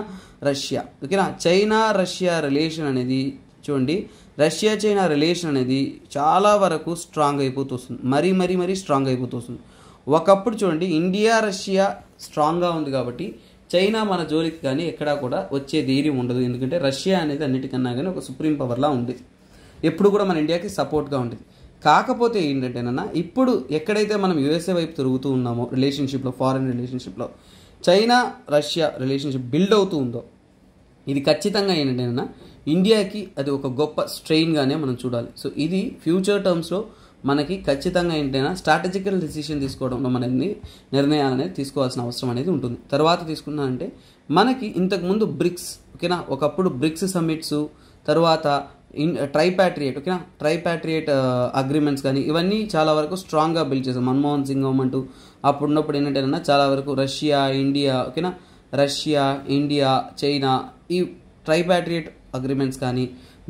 రష్యా, ఓకేనా, చైనా రష్యా రిలేషన్ అనేది చూడండి, రష్యా చైనా రిలేషన్ అనేది చాలా వరకు స్ట్రాంగ్ అయిపోతూ వస్తుంది, మరీ స్ట్రాంగ్ అయిపోతూ వస్తుంది. ఒకప్పుడు చూడండి ఇండియా రష్యా స్ట్రాంగ్గా ఉంది కాబట్టి చైనా మన జోలికి కానీ ఎక్కడా కూడా వచ్చే ధైర్యం ఉండదు. ఎందుకంటే రష్యా అనేది అన్నిటికన్నా కానీ ఒక సుప్రీం పవర్లా ఉంది, ఎప్పుడు కూడా మన ఇండియాకి సపోర్ట్గా ఉంటుంది. కాకపోతే ఏంటంటేనన్నా ఇప్పుడు ఎక్కడైతే మనం యూఎస్ఏ వైపు తిరుగుతూ ఉన్నామో రిలేషన్షిప్లో, ఫారెన్ రిలేషన్షిప్లో చైనా రష్యా రిలేషన్షిప్ బిల్డ్ అవుతూ ఉందో ఇది ఖచ్చితంగా ఏంటంటేనన్నా ఇండియాకి అది ఒక గొప్ప స్ట్రెయిన్గానే మనం చూడాలి. సో ఇది ఫ్యూచర్ టర్మ్స్లో మనకి ఖచ్చితంగా ఏంటైనా స్ట్రాటజికల్ డిసిషన్ తీసుకోవడంలో మనల్ని నిర్ణయాలు అనేది తీసుకోవాల్సిన అవసరం అనేది ఉంటుంది. తర్వాత తీసుకున్నా అంటే మనకి ఇంతకుముందు బ్రిక్స్, ఓకేనా, ఒకప్పుడు బ్రిక్స్ సమ్మిట్స్, తర్వాత ట్రైపాట్రియేట్, ఓకేనా, ట్రైపాట్రియేట్ అగ్రిమెంట్స్ కానీ ఇవన్నీ చాలా వరకు స్ట్రాంగ్గా బిల్డ్ చేసాం. మన్మోహన్ సింగ్ గవర్నమెంట్ అప్పుడున్నప్పుడు ఏంటంటే చాలా వరకు రష్యా, ఇండియా, ఓకేనా, రష్యా, ఇండియా, చైనా ఈ ట్రైపాట్రియేట్ అగ్రిమెంట్స్ కానీ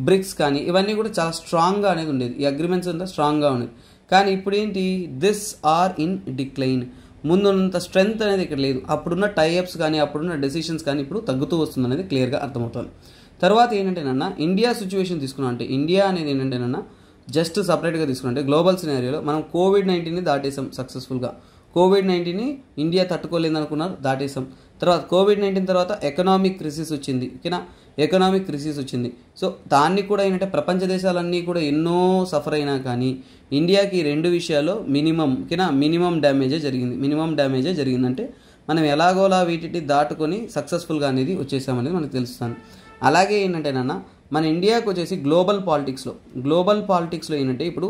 బ్రిక్స్ కానీ ఇవన్నీ కూడా చాలా స్ట్రాంగ్గా అనేది ఉండేది. ఈ అగ్రిమెంట్స్ అంతా స్ట్రాంగ్గా ఉండేది. కానీ ఇప్పుడు ఏంటి? This are in decline. ముందున్నంత స్ట్రెంగ్త్ అనేది ఇక్కడ లేదు. అప్పుడున్న టైఅప్స్ కానీ అప్పుడున్న డెసిషన్స్ కానీ ఇప్పుడు తగ్గుతూ వస్తుంది అనేది క్లియర్గా అర్థమవుతుంది. తర్వాత ఏంటంటేనన్నా ఇండియా సిచ్యువేషన్ తీసుకున్నాం అంటే ఇండియా అనేది ఏంటంటేనన్నా జస్ట్ సపరేట్గా తీసుకున్నా అంటే గ్లోబల్ సినారియోలో మనం కోవిడ్-19ని దాటేసాం సక్సెస్ఫుల్గా. కోవిడ్-19ని ఇండియా తట్టుకోలేదు అనుకున్నారు, దాటేసాం. తర్వాత కోవిడ్-19 తర్వాత ఎకనామిక్ క్రైసిస్ వచ్చింది, ఓకేనా, ఎకనామిక్ క్రైసిస్ వచ్చింది. సో దాన్ని కూడా ఏంటంటే ప్రపంచ దేశాలన్నీ కూడా ఎన్నో సఫర్ అయినా కానీ ఇండియాకి 2 విషయాల్లో మినిమం, ఓకేనా, మినిమం డ్యామేజే జరిగింది. అంటే మనం ఎలాగోలా వీటిని దాటుకొని సక్సెస్ఫుల్గా అనేది వచ్చేసామనేది మనకు తెలుస్తాను. అలాగే ఏంటంటేనన్నా మన ఇండియాకు వచ్చేసి గ్లోబల్ పాలిటిక్స్లో ఏంటంటే ఇప్పుడు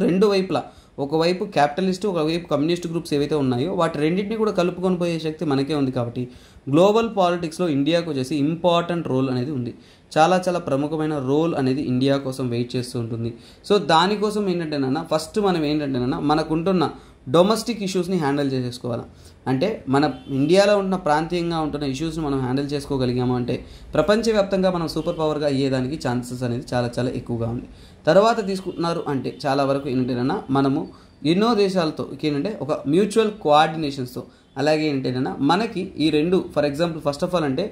2 వైపులా, ఒకవైపు క్యాపిటలిస్ట్, ఒకవైపు కమ్యూనిస్ట్ గ్రూప్స్ ఏవైతే ఉన్నాయో వాటి రెండింటిని కూడా కలుపుకొని పోయే శక్తి మనకే ఉంది. కాబట్టి గ్లోబల్ పాలిటిక్స్లో ఇండియాకు వచ్చేసి ఇంపార్టెంట్ రోల్ అనేది ఉంది. చాలా చాలా ప్రముఖమైన రోల్ అనేది ఇండియా కోసం వెయిట్ చేస్తూ ఉంటుంది. సో దానికోసం ఏంటంటేనన్నా ఫస్ట్ మనం ఏంటంటేనన్నా మనకుంటున్న డొమెస్టిక్ ఇష్యూస్ని హ్యాండిల్ చేసేసుకోవాలి. అంటే మన ఇండియాలో ఉన్న ప్రాంతీయంగా ఉంటున్న ఇష్యూస్ని మనం హ్యాండిల్ చేసుకోగలిగాము అంటే ప్రపంచవ్యాప్తంగా మనం సూపర్ పవర్గా అయ్యేదానికి ఛాన్సెస్ అనేది చాలా చాలా ఎక్కువగా ఉంది. తర్వాత తీసుకుంటున్నారు అంటే చాలా వరకు ఏంటంటేనన్నా మనము ఎన్నో దేశాలతో ఏంటంటే ఒక మ్యూచువల్ కోఆర్డినేషన్స్తో, అలాగే ఏంటంటేనన్నా మనకి ఈ 2 for example first of all అంటే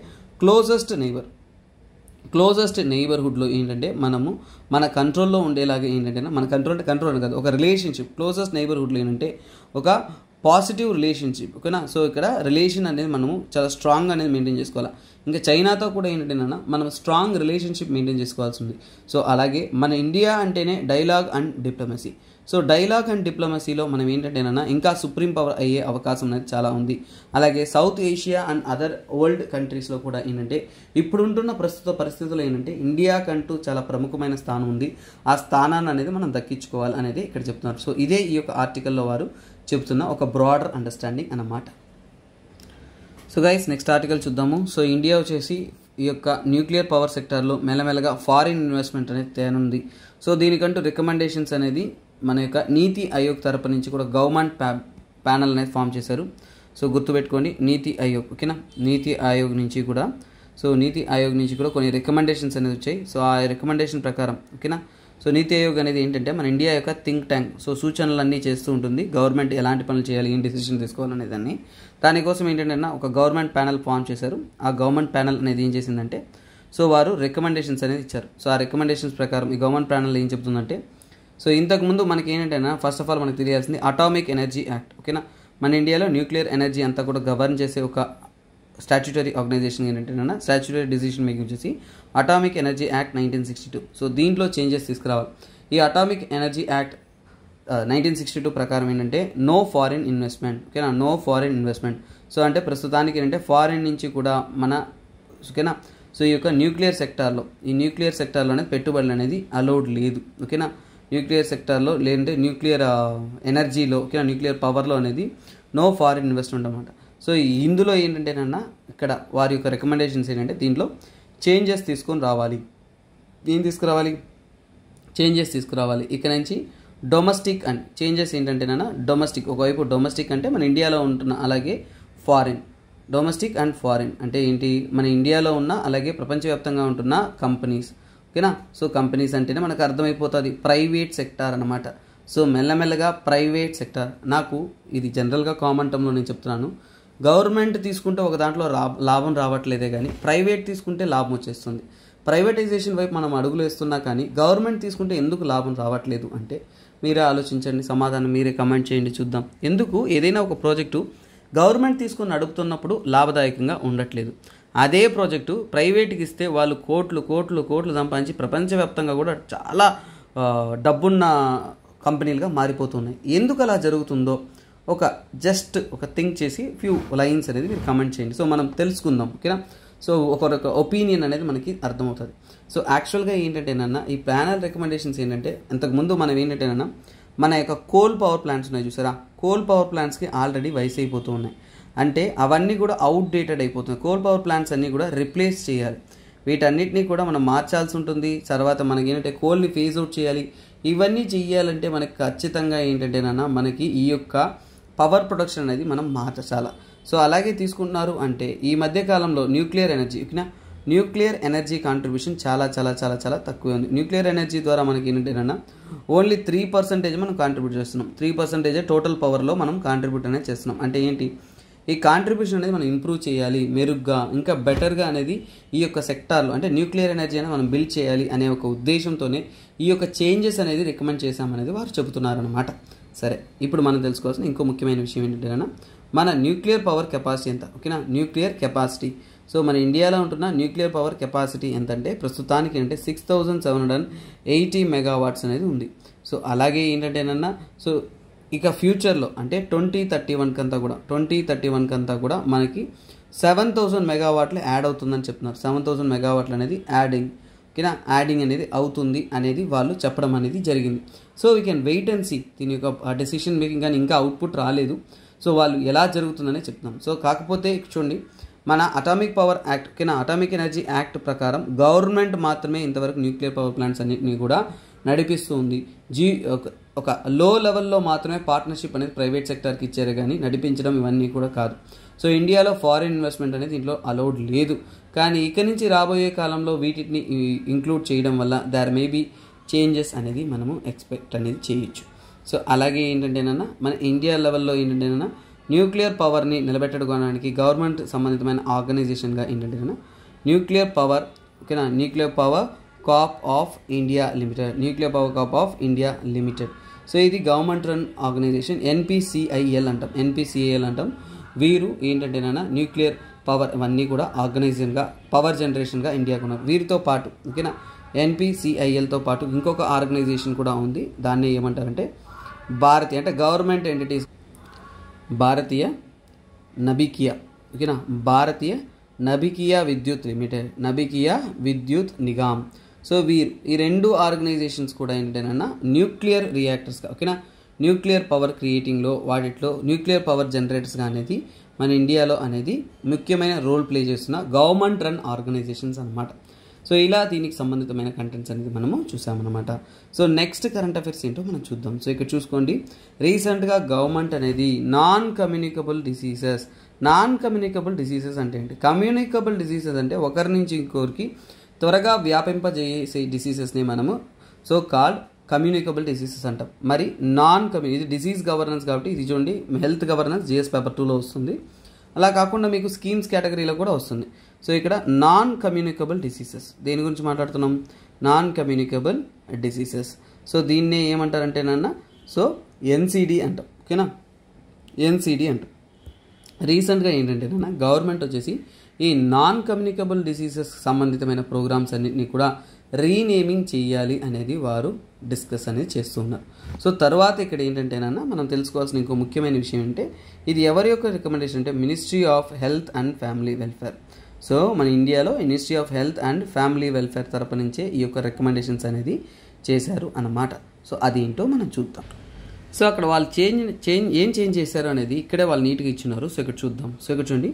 క్లోజెస్ట్ నైబర్హుడ్లో ఏంటంటే మనము మన కంట్రోల్లో ఉండేలాగా ఏంటంటే మన కంట్రోల్ కాదు, ఒక రిలేషన్షిప్ క్లోజెస్ట్ నైబర్హుడ్లో ఏంటంటే ఒక పాజిటివ్ రిలేషన్షిప్, ఓకేనా. సో ఇక్కడ రిలేషన్ అనేది మనము చాలా స్ట్రాంగ్ అనేది మెయింటైన్ చేసుకోవాలి. ఇంకా చైనాతో కూడా ఏంటంటేనా మనం స్ట్రాంగ్ రిలేషన్షిప్ మెయింటైన్ చేసుకోవాల్సి ఉంది. సో అలాగే మన ఇండియా అంటేనే dialogue and diplomacy. So dialogue and డిప్లొమసీలో మనం ఏంటంటేనా ఇంకా సుప్రీం పవర్ అయ్యే అవకాశం అనేది చాలా ఉంది. అలాగే south Asia and other world కంట్రీస్లో కూడా ఏంటంటే ఇప్పుడుంటున్న ప్రస్తుత పరిస్థితుల్లో ఏంటంటే ఇండియాకంటూ చాలా ప్రముఖమైన స్థానం ఉంది. ఆ స్థానాన్ని అనేది మనం దక్కించుకోవాలి అనేది ఇక్కడ చెప్తున్నారు. సో ఇదే ఈ యొక్క ఆర్టికల్లో వారు చెప్తున్న ఒక బ్రాడర్ అండర్స్టాండింగ్ అన్నమాట. సో గైస్ నెక్స్ట్ ఆర్టికల్ చూద్దాము. సో ఇండియా వచ్చేసి ఈ యొక్క న్యూక్లియర్ పవర్ సెక్టార్లో మెల్లమెల్లగా ఫారిన్ ఇన్వెస్ట్మెంట్ అనేది తేనుంది. సో దీనికంటూ రికమెండేషన్స్ అనేది మన యొక్క నీతి ఆయోగ్ తరపు నుంచి కూడా గవర్నమెంట్ ప్యానల్ అనేది ఫామ్ చేశారు. సో గుర్తుపెట్టుకోండి, నీతి ఆయోగ్, ఓకేనా. నీతి ఆయోగ్ నుంచి కూడా కొన్ని రికమెండేషన్స్ అనేది వచ్చాయి. సో ఆ రికమెండేషన్ ప్రకారం, ఓకేనా. సో నీతి ఆయోగ్ అనేది ఏంటంటే మన ఇండియా యొక్క థింక్ ట్యాంక్. సో సూచనలన్నీ చేస్తూ ఉంటుంది, గవర్నమెంట్ ఎలాంటి పనులు చేయాలి, ఏం డెసిషన్ తీసుకోవాలనే దాన్ని. దానికోసం ఏంటంటే ఒక గవర్నమెంట్ ప్యానల్ ఫామ్ చేశారు. ఆ గవర్నమెంట్ ప్యానల్ అనేది ఏం చేసిందంటే సో వారు రికమెండేషన్స్ అనేది ఇచ్చారు. సో ఆ రికమెండేషన్స్ ప్రకారం ఈ గవర్నమెంట్ ప్యానల్ ఏం చెప్తుందంటే సో ఇంతకుముందు మనకి ఏంటంటే ఫస్ట్ ఆఫ్ ఆల్ మనకు తెలియాల్సింది అటామిక్ ఎనర్జీ యాక్ట్, ఓకేనా. మన ఇండియాలో న్యూక్లియర్ ఎనర్జీ అంతా కూడా గవర్న్ చేసే ఒక స్టాట్యుటరీ ఆర్గనైజేషన్ ఏంటంటే స్టాట్యుటరీ డిసిషన్ మేకింగ్ వచ్చేసి అటామిక్ ఎనర్జీ యాక్ట్ 1962. సో దీంట్లో చేంజెస్ తీసుకురావాలి. ఈ అటామిక్ ఎనర్జీ యాక్ట్ 1962 ప్రకారం ఏంటంటే నో ఫారిన్ ఇన్వెస్ట్మెంట్, ఓకేనా, నో ఫారిన్ ఇన్వెస్ట్మెంట్. సో అంటే ప్రస్తుతానికి ఏంటంటే ఫారిన్ నుంచి కూడా మన, ఓకేనా. సో ఈ యొక్క న్యూక్లియర్ సెక్టార్లో అనేది పెట్టుబడులు అనేది అలౌడ్ లేదు, ఓకేనా. న్యూక్లియర్ సెక్టార్లో లేదంటే న్యూక్లియర్ ఎనర్జీలో, ఓకేనా, న్యూక్లియర్ పవర్లో అనేది నో ఫారిన్ ఇన్వెస్ట్మెంట్ అన్నమాట. సో ఇందులో ఏంటంటేనన్నా ఇక్కడ వారి యొక్క రికమెండేషన్స్ ఏంటంటే దీంట్లో చేంజెస్ తీసుకొని రావాలి. ఏం తీసుకురావాలి? చేంజెస్ తీసుకురావాలి. ఇక్కడ నుంచి డొమెస్టిక్ అండ్ చేంజెస్ ఏంటంటేనన్నా డొమెస్టిక్, ఒకవైపు డొమెస్టిక్ అంటే మన ఇండియాలో ఉంటున్న, అలాగే ఫారిన్. డొమెస్టిక్ అండ్ ఫారిన్ అంటే ఏంటి? మన ఇండియాలో ఉన్న అలాగే ప్రపంచవ్యాప్తంగా ఉంటున్న కంపెనీస్, ఓకేనా. సో కంపెనీస్ అంటేనే మనకు అర్థమైపోతుంది ప్రైవేట్ సెక్టార్ అన్నమాట. సో మెల్లమెల్లగా ప్రైవేట్ సెక్టార్, నాకు ఇది జనరల్గా కామన్ టర్మ్లో నేను చెప్తున్నాను. గవర్నమెంట్ తీసుకుంటే ఒక దాంట్లో లాభం రావట్లేదే కానీ ప్రైవేట్ తీసుకుంటే లాభం వచ్చేస్తుంది. ప్రైవేటైజేషన్ వైపు మనం అడుగులు వేస్తున్నా కానీ గవర్నమెంట్ తీసుకుంటే ఎందుకు లాభం రావట్లేదు అంటే మీరే ఆలోచించండి, సమాధానం మీరే కమెంట్ చేయండి చూద్దాం. ఎందుకు ఏదైనా ఒక ప్రాజెక్టు గవర్నమెంట్ తీసుకొని నడుపుతున్నప్పుడు లాభదాయకంగా ఉండట్లేదు, అదే ప్రాజెక్టు ప్రైవేట్కి ఇస్తే వాళ్ళు కోట్లు సంపాదించి ప్రపంచవ్యాప్తంగా కూడా చాలా డబ్బున్న కంపెనీలుగా మారిపోతున్నాయి. ఎందుకు అలా జరుగుతుందో జస్ట్ ఒక థింక్ చేసి ఫ్యూ లైన్స్ అనేది మీరు కమెంట్ చేయండి. సో మనం తెలుసుకుందాం, ఓకేనా. సో ఒకరొక ఒపీనియన్ అనేది మనకి అర్థమవుతుంది. సో యాక్చువల్గా ఏంటంటేనన్నా ఈ ప్యానల్ రికమెండేషన్స్ ఏంటంటే ఇంతకుముందు మనం ఏంటంటేనన్నా మన యొక్క కోల్ పవర్ ప్లాంట్స్ ఉన్నాయి చూసారా, కోల్ పవర్ ప్లాంట్స్కి ఆల్రెడీ వయసు అయిపోతూ ఉన్నాయి. అంటే అవన్నీ కూడా అవుట్డేటెడ్ అయిపోతున్నాయి. కోల్ పవర్ ప్లాంట్స్ అన్నీ కూడా రిప్లేస్ చేయాలి. వీటన్నిటినీ కూడా మనం మార్చాల్సి ఉంటుంది. తర్వాత మనకి ఏంటంటే కోల్ని ఫేజ్ అవుట్ చేయాలి. ఇవన్నీ చేయాలంటే మనకి ఖచ్చితంగా ఏంటంటేనన్నా మనకి ఈ యొక్క పవర్ ప్రొడక్షన్ అనేది మనం మార్చాలి. సో అలాగే తీసుకుంటున్నారు అంటే ఈ మధ్యకాలంలో న్యూక్లియర్ ఎనర్జీ కాంట్రిబ్యూషన్ చాలా తక్కువే ఉంది. న్యూక్లియర్ ఎనర్జీ ద్వారా మనకి ఏంటంటేనన్నా ఓన్లీ 3% మనం కాంట్రిబ్యూట్ చేస్తున్నాం. 3% టోటల్ పవర్లో మనం కాంట్రిబ్యూట్ అనేది చేస్తున్నాం. అంటే ఏంటి? ఈ కాంట్రిబ్యూషన్ అనేది మనం ఇంప్రూవ్ చేయాలి, మెరుగ్గా ఇంకా బెటర్గా అనేది ఈ యొక్క సెక్టార్లో అంటే న్యూక్లియర్ ఎనర్జీ అనేది మనం బిల్డ్ చేయాలి అనే ఒక ఉద్దేశంతోనే ఈ యొక్క చేంజెస్ అనేది రికమెండ్ చేశామనేది వారు చెబుతున్నారనమాట. సరే, ఇప్పుడు మనం తెలుసుకోవాల్సిన ఇంకో ముఖ్యమైన విషయం ఏంటంటే మన న్యూక్లియర్ పవర్ కెపాసిటీ ఎంత, ఓకేనా, న్యూక్లియర్ కెపాసిటీ. సో మన ఇండియాలో ఉంటున్న న్యూక్లియర్ పవర్ కెపాసిటీ ఎంత అంటే ప్రస్తుతానికి అంటే 6780 మెగావాట్స్ అనేది ఉంది. సో అలాగే ఏంటంటేనన్నా సో ఇక ఫ్యూచర్లో అంటే 2031 కంతా కూడా మనకి 7000 మెగావాట్లు యాడ్ అవుతుందని చెప్తున్నారు. 7000 మెగావాట్లు అనేది యాడింగ్ అనేది అవుతుంది అనేది వాళ్ళు చెప్పడం అనేది జరిగింది. So we can wait and see, దీని యొక్క డెసిషన్ మేకింగ్ కానీ ఇంకా అవుట్పుట్ రాలేదు. సో వాళ్ళు ఎలా జరుగుతుందనే చెప్తున్నాం. సో కాకపోతే చూడండి, మన అటామిక్ పవర్ యాక్ట్, ఓకేనా, అటామిక్ ఎనర్జీ యాక్ట్ ప్రకారం గవర్నమెంట్ మాత్రమే ఇంతవరకు న్యూక్లియర్ పవర్ ప్లాంట్స్ అన్నింటినీ కూడా నడిపిస్తూ ఉంది. ఒక లో లెవెల్లో మాత్రమే పార్ట్నర్షిప్ అనేది ప్రైవేట్ సెక్టర్కి ఇచ్చారు కానీ నడిపించడం ఇవన్నీ కూడా కాదు. సో ఇండియాలో ఫారిన్ ఇన్వెస్ట్మెంట్ అనేది దీంట్లో అలౌడ్ లేదు. కానీ ఇక నుంచి రాబోయే కాలంలో వీటిని ఇంక్లూడ్ చేయడం వల్ల దేర్ మే బీ చేంజెస్ అనేది మనము ఎక్స్పెక్ట్ అనేది చేయొచ్చు. సో అలాగే ఏంటంటేనన్నా మన ఇండియా లెవెల్లో ఏంటంటేనన్నా న్యూక్లియర్ పవర్ని నిలబెట్టుకోవడానికి గవర్నమెంట్ సంబంధితమైన ఆర్గనైజేషన్గా ఏంటంటేనన్నా న్యూక్లియర్ పవర్, ఓకేనా, nuclear power Corp of India limited. So ఇది గవర్నమెంట్ రన్ ఆర్గనైజేషన్, NPCIL అంటాం. వీరు ఏంటంటేనన్నా న్యూక్లియర్ పవర్ ఇవన్నీ కూడా ఆర్గనైజేషన్గా పవర్ జనరేషన్గా ఇండియాకు ఉన్నారు. వీరితో పాటు, ఓకేనా, NPCILతో పాటు ఇంకొక ఆర్గనైజేషన్ కూడా ఉంది. దాన్ని ఏమంటారంటే భారతీయ, అంటే గవర్నమెంట్ ఎంటిటీస్, భారతీయ నభికియా, ఓకేనా, భారతీయ నభికియా విద్యుత్ లిమిటెడ్, నభికియా విద్యుత్ నిగమ్. సో వీరు ఈ రెండు ఆర్గనైజేషన్స్ కూడా ఏంటంటేనన్నా న్యూక్లియర్ రియాక్టర్స్గా, ఓకేనా, న్యూక్లియర్ పవర్ క్రియేటింగ్లో వాటిలో న్యూక్లియర్ పవర్ జనరేటర్స్గా అనేది మన ఇండియాలో అనేది ముఖ్యమైన రోల్ ప్లే చేస్తున్న గవర్నమెంట్ రన్ ఆర్గనైజేషన్స్ అనమాట. సో ఇలా దీనికి సంబంధితమైన కంటెంట్స్ అనేది మనము చూసామన్నమాట. సో నెక్స్ట్ కరెంట్ అఫైర్స్ ఏంటో మనం చూద్దాం. సో ఇక్కడ చూసుకోండి, రీసెంట్గా గవర్నమెంట్ అనేది నాన్ కమ్యూనికబుల్ డిసీజెస్ అంటే ఏంటి? కమ్యూనికబుల్ డిసీజెస్ అంటే ఒకరి నుంచి ఇంకొకరికి త్వరగా వ్యాపింపజేసే డిసీజెస్ని మనము సో కాల్డ్ కమ్యూనికబుల్ డిసీజెస్ అంటాం. మరి ఇది డిసీజ్ గవర్నెన్స్ కాబట్టి ఇది చూడండి, హెల్త్ గవర్నెన్స్ GS పేపర్ 2లో వస్తుంది. అలా కాకుండా మీకు స్కీమ్స్ కేటగిరీలో కూడా వస్తుంది. సో ఇక్కడ నాన్ కమ్యూనికబుల్ డిసీజెస్ దేని గురించి మాట్లాడుతున్నాం? Non communicable diseases. సో దీన్నే ఏమంటారంటేనన్నా సో NCD అంటాం, ఓకేనా, NCD అంటాం. రీసెంట్గా ఏంటంటేనన్నా గవర్నమెంట్ వచ్చేసి ఈ నాన్ కమ్యూనికబుల్ డిసీజెస్ సంబంధితమైన ప్రోగ్రామ్స్ అన్నింటినీ కూడా రీనేమింగ్ చేయాలి అనేది వారు డిస్కస్ అనేది చేస్తున్నారు. సో తర్వాత ఇక్కడ ఏంటంటేనన్నా మనం తెలుసుకోవాల్సిన ఇంకో ముఖ్యమైన విషయం అంటే ఇది ఎవరి యొక్క రికమెండేషన్ అంటే ministry of health and family welfare. So మన ఇండియాలో ministry of health and family welfare తరపు నుంచే ఈ యొక్క రికమెండేషన్స్ అనేది చేశారు అన్నమాట. సో అదేంటో మనం చూద్దాం. సో అక్కడ వాళ్ళు ఏం చేంజ్ చేశారు అనేది ఇక్కడే వాళ్ళు నీట్గా ఇచ్చినారు. సో ఇక్కడ చూద్దాం. సో ఇక్కడ చూడండి,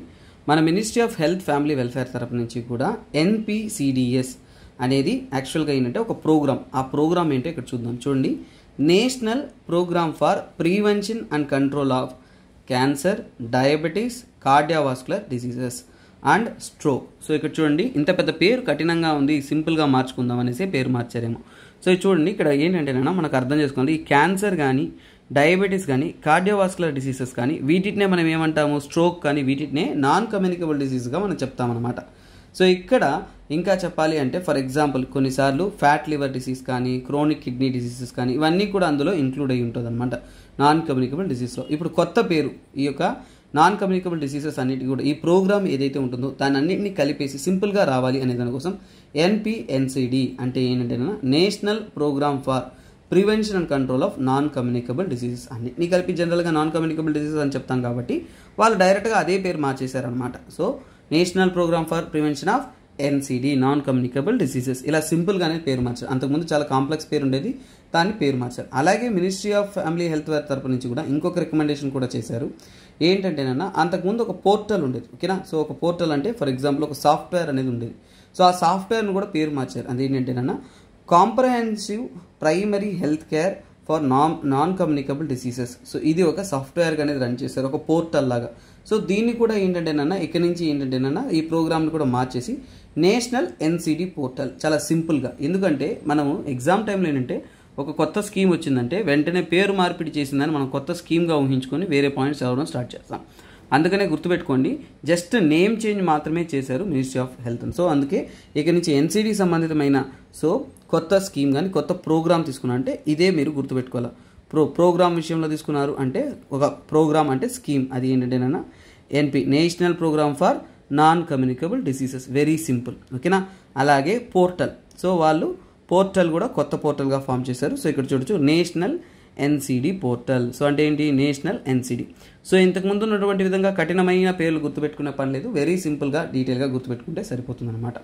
మన ministry of health family welfare తరపు నుంచి కూడా NPCDS అనేది యాక్చువల్గా ఏంటంటే ఒక ప్రోగ్రామ్. ఆ ప్రోగ్రామ్ ఏంటో ఇక్కడ చూద్దాం. చూడండి, national programme for prevention and control of cancer, diabetes, cardiovascular diseases and stroke. So ఇక్కడ చూడండి, ఇంత పెద్ద పేరు కఠినంగా ఉంది, సింపుల్గా మార్చుకుందాం అనేసి పేరు మార్చారేమో. సో చూడండి, ఇక్కడ ఏంటంటేనన్నా మనకు అర్థం చేసుకోవాలి, ఈ క్యాన్సర్ కానీ డయాబెటీస్ కానీ కార్డియోవాస్కులర్ డిసీజెస్ కానీ వీటినే మనం ఏమంటాము, స్ట్రోక్ కానీ వీటినే నాన్ కమ్యూనికబుల్ డిసీజ్గా మనం చెప్తామన్నమాట. సో ఇక్కడ ఇంకా చెప్పాలి అంటే ఫర్ ఎగ్జాంపుల్ కొన్నిసార్లు ఫ్యాట్ లివర్ డిసీజ్ కానీ క్రోనిక్ కిడ్నీ డిసీజెస్ కానీ ఇవన్నీ కూడా అందులో ఇంక్లూడ్ అయ్యి ఉంటుంది అనమాట నాన్ కమ్యూనికబుల్ డిసీజ్లో. ఇప్పుడు కొత్త పేరు ఈ యొక్క నాన్ కమ్యూనికబుల్ డిసీజెస్ అన్నిటి కూడా ఈ ప్రోగ్రామ్ ఏదైతే ఉంటుందో దాని అన్నింటినీ కలిపేసి సింపుల్గా రావాలి అనే దానికోసం NPNCD అంటే ఏంటంటే national programme for prevention and control of non communicable diseases అన్నింటినీ కలిపి జనరల్గా నాన్ కమ్యూనికబుల్ డిసీజెస్ అని చెప్తాం కాబట్టి వాళ్ళు డైరెక్ట్గా అదే పేరు మార్చేశారనమాట. So national programme for prevention of NCD non communicable diseases ఇలా సింపుల్గానే పేరు మార్చారు. అంతకుముందు చాలా కాంప్లెక్స్ పేరు ఉండేది, దాన్ని పేరు మార్చారు. అలాగే మినిస్ట్రీ ఆఫ్ ఫ్యామిలీ హెల్త్ వేర్ తరపు నుంచి కూడా ఇంకొక రికమెండేషన్ కూడా చేశారు. ఏంటంటేనన్నా అంతకుముందు ఒక పోర్టల్ ఉండేది, ఓకేనా. సో ఒక పోర్టల్ అంటే ఫర్ ఎగ్జాంపుల్ ఒక సాఫ్ట్వేర్ అనేది ఉండేది. సో ఆ సాఫ్ట్వేర్ను కూడా పేరు మార్చారు. అదేంటంటేనన్నా comprehensive primary health care for non communicable diseases. So ఇది ఒక సాఫ్ట్వేర్ అనేది రన్ చేశారు, ఒక పోర్టల్ లాగా. సో దీన్ని కూడా ఏంటంటేనన్నా ఇక్కడ నుంచి ఏంటంటేనన్నా ఈ ప్రోగ్రామ్ని కూడా మార్చేసి నేషనల్ NCD పోర్టల్ చాలా సింపుల్గా. ఎందుకంటే మనము ఎగ్జామ్ టైంలో ఏంటంటే ఒక కొత్త స్కీమ్ వచ్చిందంటే వెంటనే పేరు మార్పిడి చేసిందని మనం కొత్త స్కీమ్గా ఊహించుకొని వేరే పాయింట్స్ చదవడం స్టార్ట్ చేస్తాం. అందుకనే గుర్తుపెట్టుకోండి, జస్ట్ నేమ్ చేంజ్ మాత్రమే చేశారు మినిస్ట్రీ ఆఫ్ హెల్త్. సో అందుకే ఇక నుంచి NCD సంబంధితమైన సో కొత్త స్కీమ్ కానీ కొత్త ప్రోగ్రామ్ తీసుకున్నా అంటే ఇదే మీరు గుర్తుపెట్టుకోవాలి. ప్రోగ్రామ్ విషయంలో తీసుకున్నారు అంటే ఒక ప్రోగ్రామ్ అంటే స్కీమ్, అది ఏంటంటేనన్నా NP, national programme for non communicable diseases, very simple. ఓకేనా. అలాగే పోర్టల్, సో వాళ్ళు పోర్టల్ కూడా కొత్త పోర్టల్గా ఫామ్ చేశారు. సో ఇక్కడ చూడొచ్చు నేషనల్ ఎన్సిడి పోర్టల్. సో అంటే ఏంటి, నేషనల్ ఎన్సిడి. సో ఇంతకుముందు ఉన్నటువంటి విధంగా కఠినమైన పేర్లు గుర్తుపెట్టుకునే పని లేదు, వెరీ సింపుల్గా డీటెయిల్గా గుర్తుపెట్టుకుంటే సరిపోతుంది అనమాట.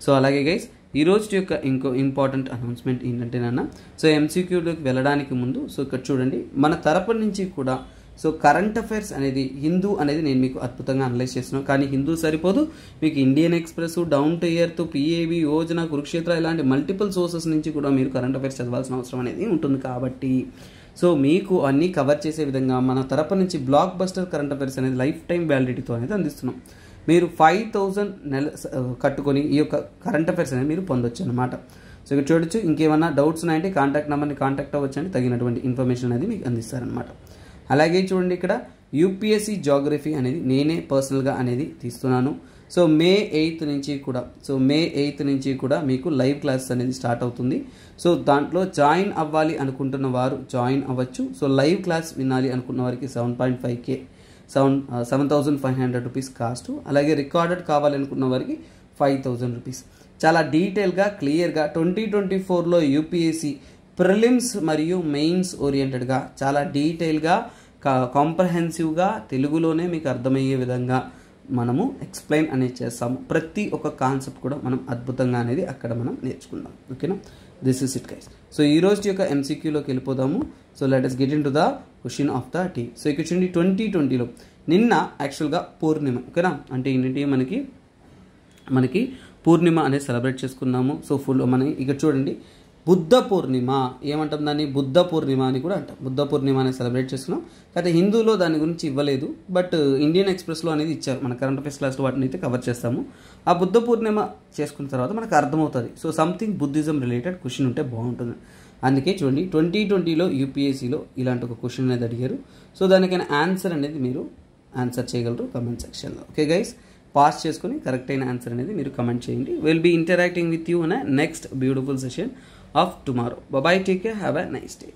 సో అలాగే గైస్ ఈ రోజు యొక్క ఇంకో ఇంపార్టెంట్ అనౌన్స్మెంట్ ఏంటంటేనన్నా, సో ఎంసీక్యూలోకి వెళ్ళడానికి ముందు సో ఇక్కడ చూడండి మన తరపు నుంచి కూడా సో కరెంట్ అఫైర్స్ అనేది హిందూ అనేది నేను మీకు అద్భుతంగా అనలైజ్ చేస్తున్నాను. కానీ హిందూ సరిపోదు, మీకు Indian express, down to earth, PAB, Yojana, Kurukshetra ఇలాంటి మల్టిపుల్ సోర్సెస్ నుంచి కూడా మీరు కరెంట్ అఫైర్స్ చదవాల్సిన అవసరం అనేది ఉంటుంది. కాబట్టి సో మీకు అన్నీ కవర్ చేసే విధంగా మన తరపు నుంచి బ్లాక్ బస్టర్ కరెంట్ అఫైర్స్ అనేది లైఫ్ టైం వ్యాలిడిటీతో అనేది అందిస్తున్నాం. మీరు 5000 కట్టుకొని ఈ యొక్క కరెంట్ అఫైర్స్ అనేది మీరు పొందొచ్చు అనమాట. సో ఇక్కడ చూడొచ్చు. ఇంకేమన్నా డౌట్స్ ఉన్నాయంటే కాంటాక్ట్ నెంబర్ని కాంటాక్ట్ అవ్వచ్చు అండి, తగినటువంటి ఇన్ఫర్మేషన్ అనేది మీకు అందిస్తారనమాట. అలాగే చూడండి ఇక్కడ యూపీఎస్సీ జాగ్రఫీ అనేది నేనే పర్సనల్గా అనేది తీస్తున్నాను. సో మే 8 నుంచి కూడా మీకు లైవ్ క్లాసెస్ అనేది స్టార్ట్ అవుతుంది. సో దాంట్లో జాయిన్ అవ్వాలి అనుకుంటున్న వారు జాయిన్ అవ్వచ్చు. సో లైవ్ క్లాస్ వినాలి అనుకున్న వారికి 7.5K 7,500 రూపీస్ కాస్ట్. అలాగే రికార్డెడ్ కావాలనుకున్న వారికి 5,000 రూపీస్. చాలా డీటెయిల్గా క్లియర్గా 2024లో యూపీఎస్సీ ప్రిలిమ్స్ మరియు మెయిన్స్ ఓరియంటెడ్గా చాలా డీటెయిల్గా కాంప్రహెన్సివ్గా తెలుగులోనే మీకు అర్థమయ్యే విధంగా మనము ఎక్స్ప్లెయిన్ అనేది చేస్తాము. ప్రతి ఒక్క కాన్సెప్ట్ కూడా మనం అద్భుతంగా అనేది అక్కడ మనం నేర్చుకుందాం. ఓకేనా. This is it guys. So ఈ రోజు యొక్క ఎంసీక్యూలోకి వెళ్ళిపోదాము. So let us get in to the question of the day. So ఇక్కడ చూడండి 2020లో నిన్న యాక్చువల్గా పూర్ణిమ. ఓకేనా. అంటే ఏంటంటే మనకి పూర్ణిమ అనేది సెలబ్రేట్ చేసుకున్నాము. సో ఫుల్ మనం ఇక్కడ చూడండి బుద్ధ పూర్ణిమ ఏమంటాం, దాన్ని బుద్ధ పూర్ణిమ అని కూడా అంటాం. బుద్ధ పూర్ణిమ అనేది సెలబ్రేట్ చేసుకున్నాం. అయితే హిందూలో దాని గురించి ఇవ్వలేదు, బట్ ఇండియన్ ఎక్స్ప్రెస్లో అనేది ఇచ్చారు. మన కరెంట్ అఫైర్స్ క్లాస్లో వాటిని అయితే కవర్ చేస్తాము. ఆ బుద్ధ పూర్ణిమ చేసుకున్న తర్వాత మనకు అర్థమవుతుంది. So something Buddhism related question ఉంటే బాగుంటుంది. అందుకే చూడండి 2020లో యూపీఎస్సీలో ఇలాంటి ఒక క్వశ్చన్ అనేది అడిగారు. సో దానికైనా ఆన్సర్ అనేది మీరు ఆన్సర్ చేయగలరు కమెంట్ సెక్షన్లో. ఓకే గైస్, పాస్ చేసుకుని కరెక్ట్ అయిన ఆన్సర్ అనేది మీరు కమెంట్ చేయండి. Will be interacting with you in next beautiful session of tomorrow. Bye bye, take care, have a nice day.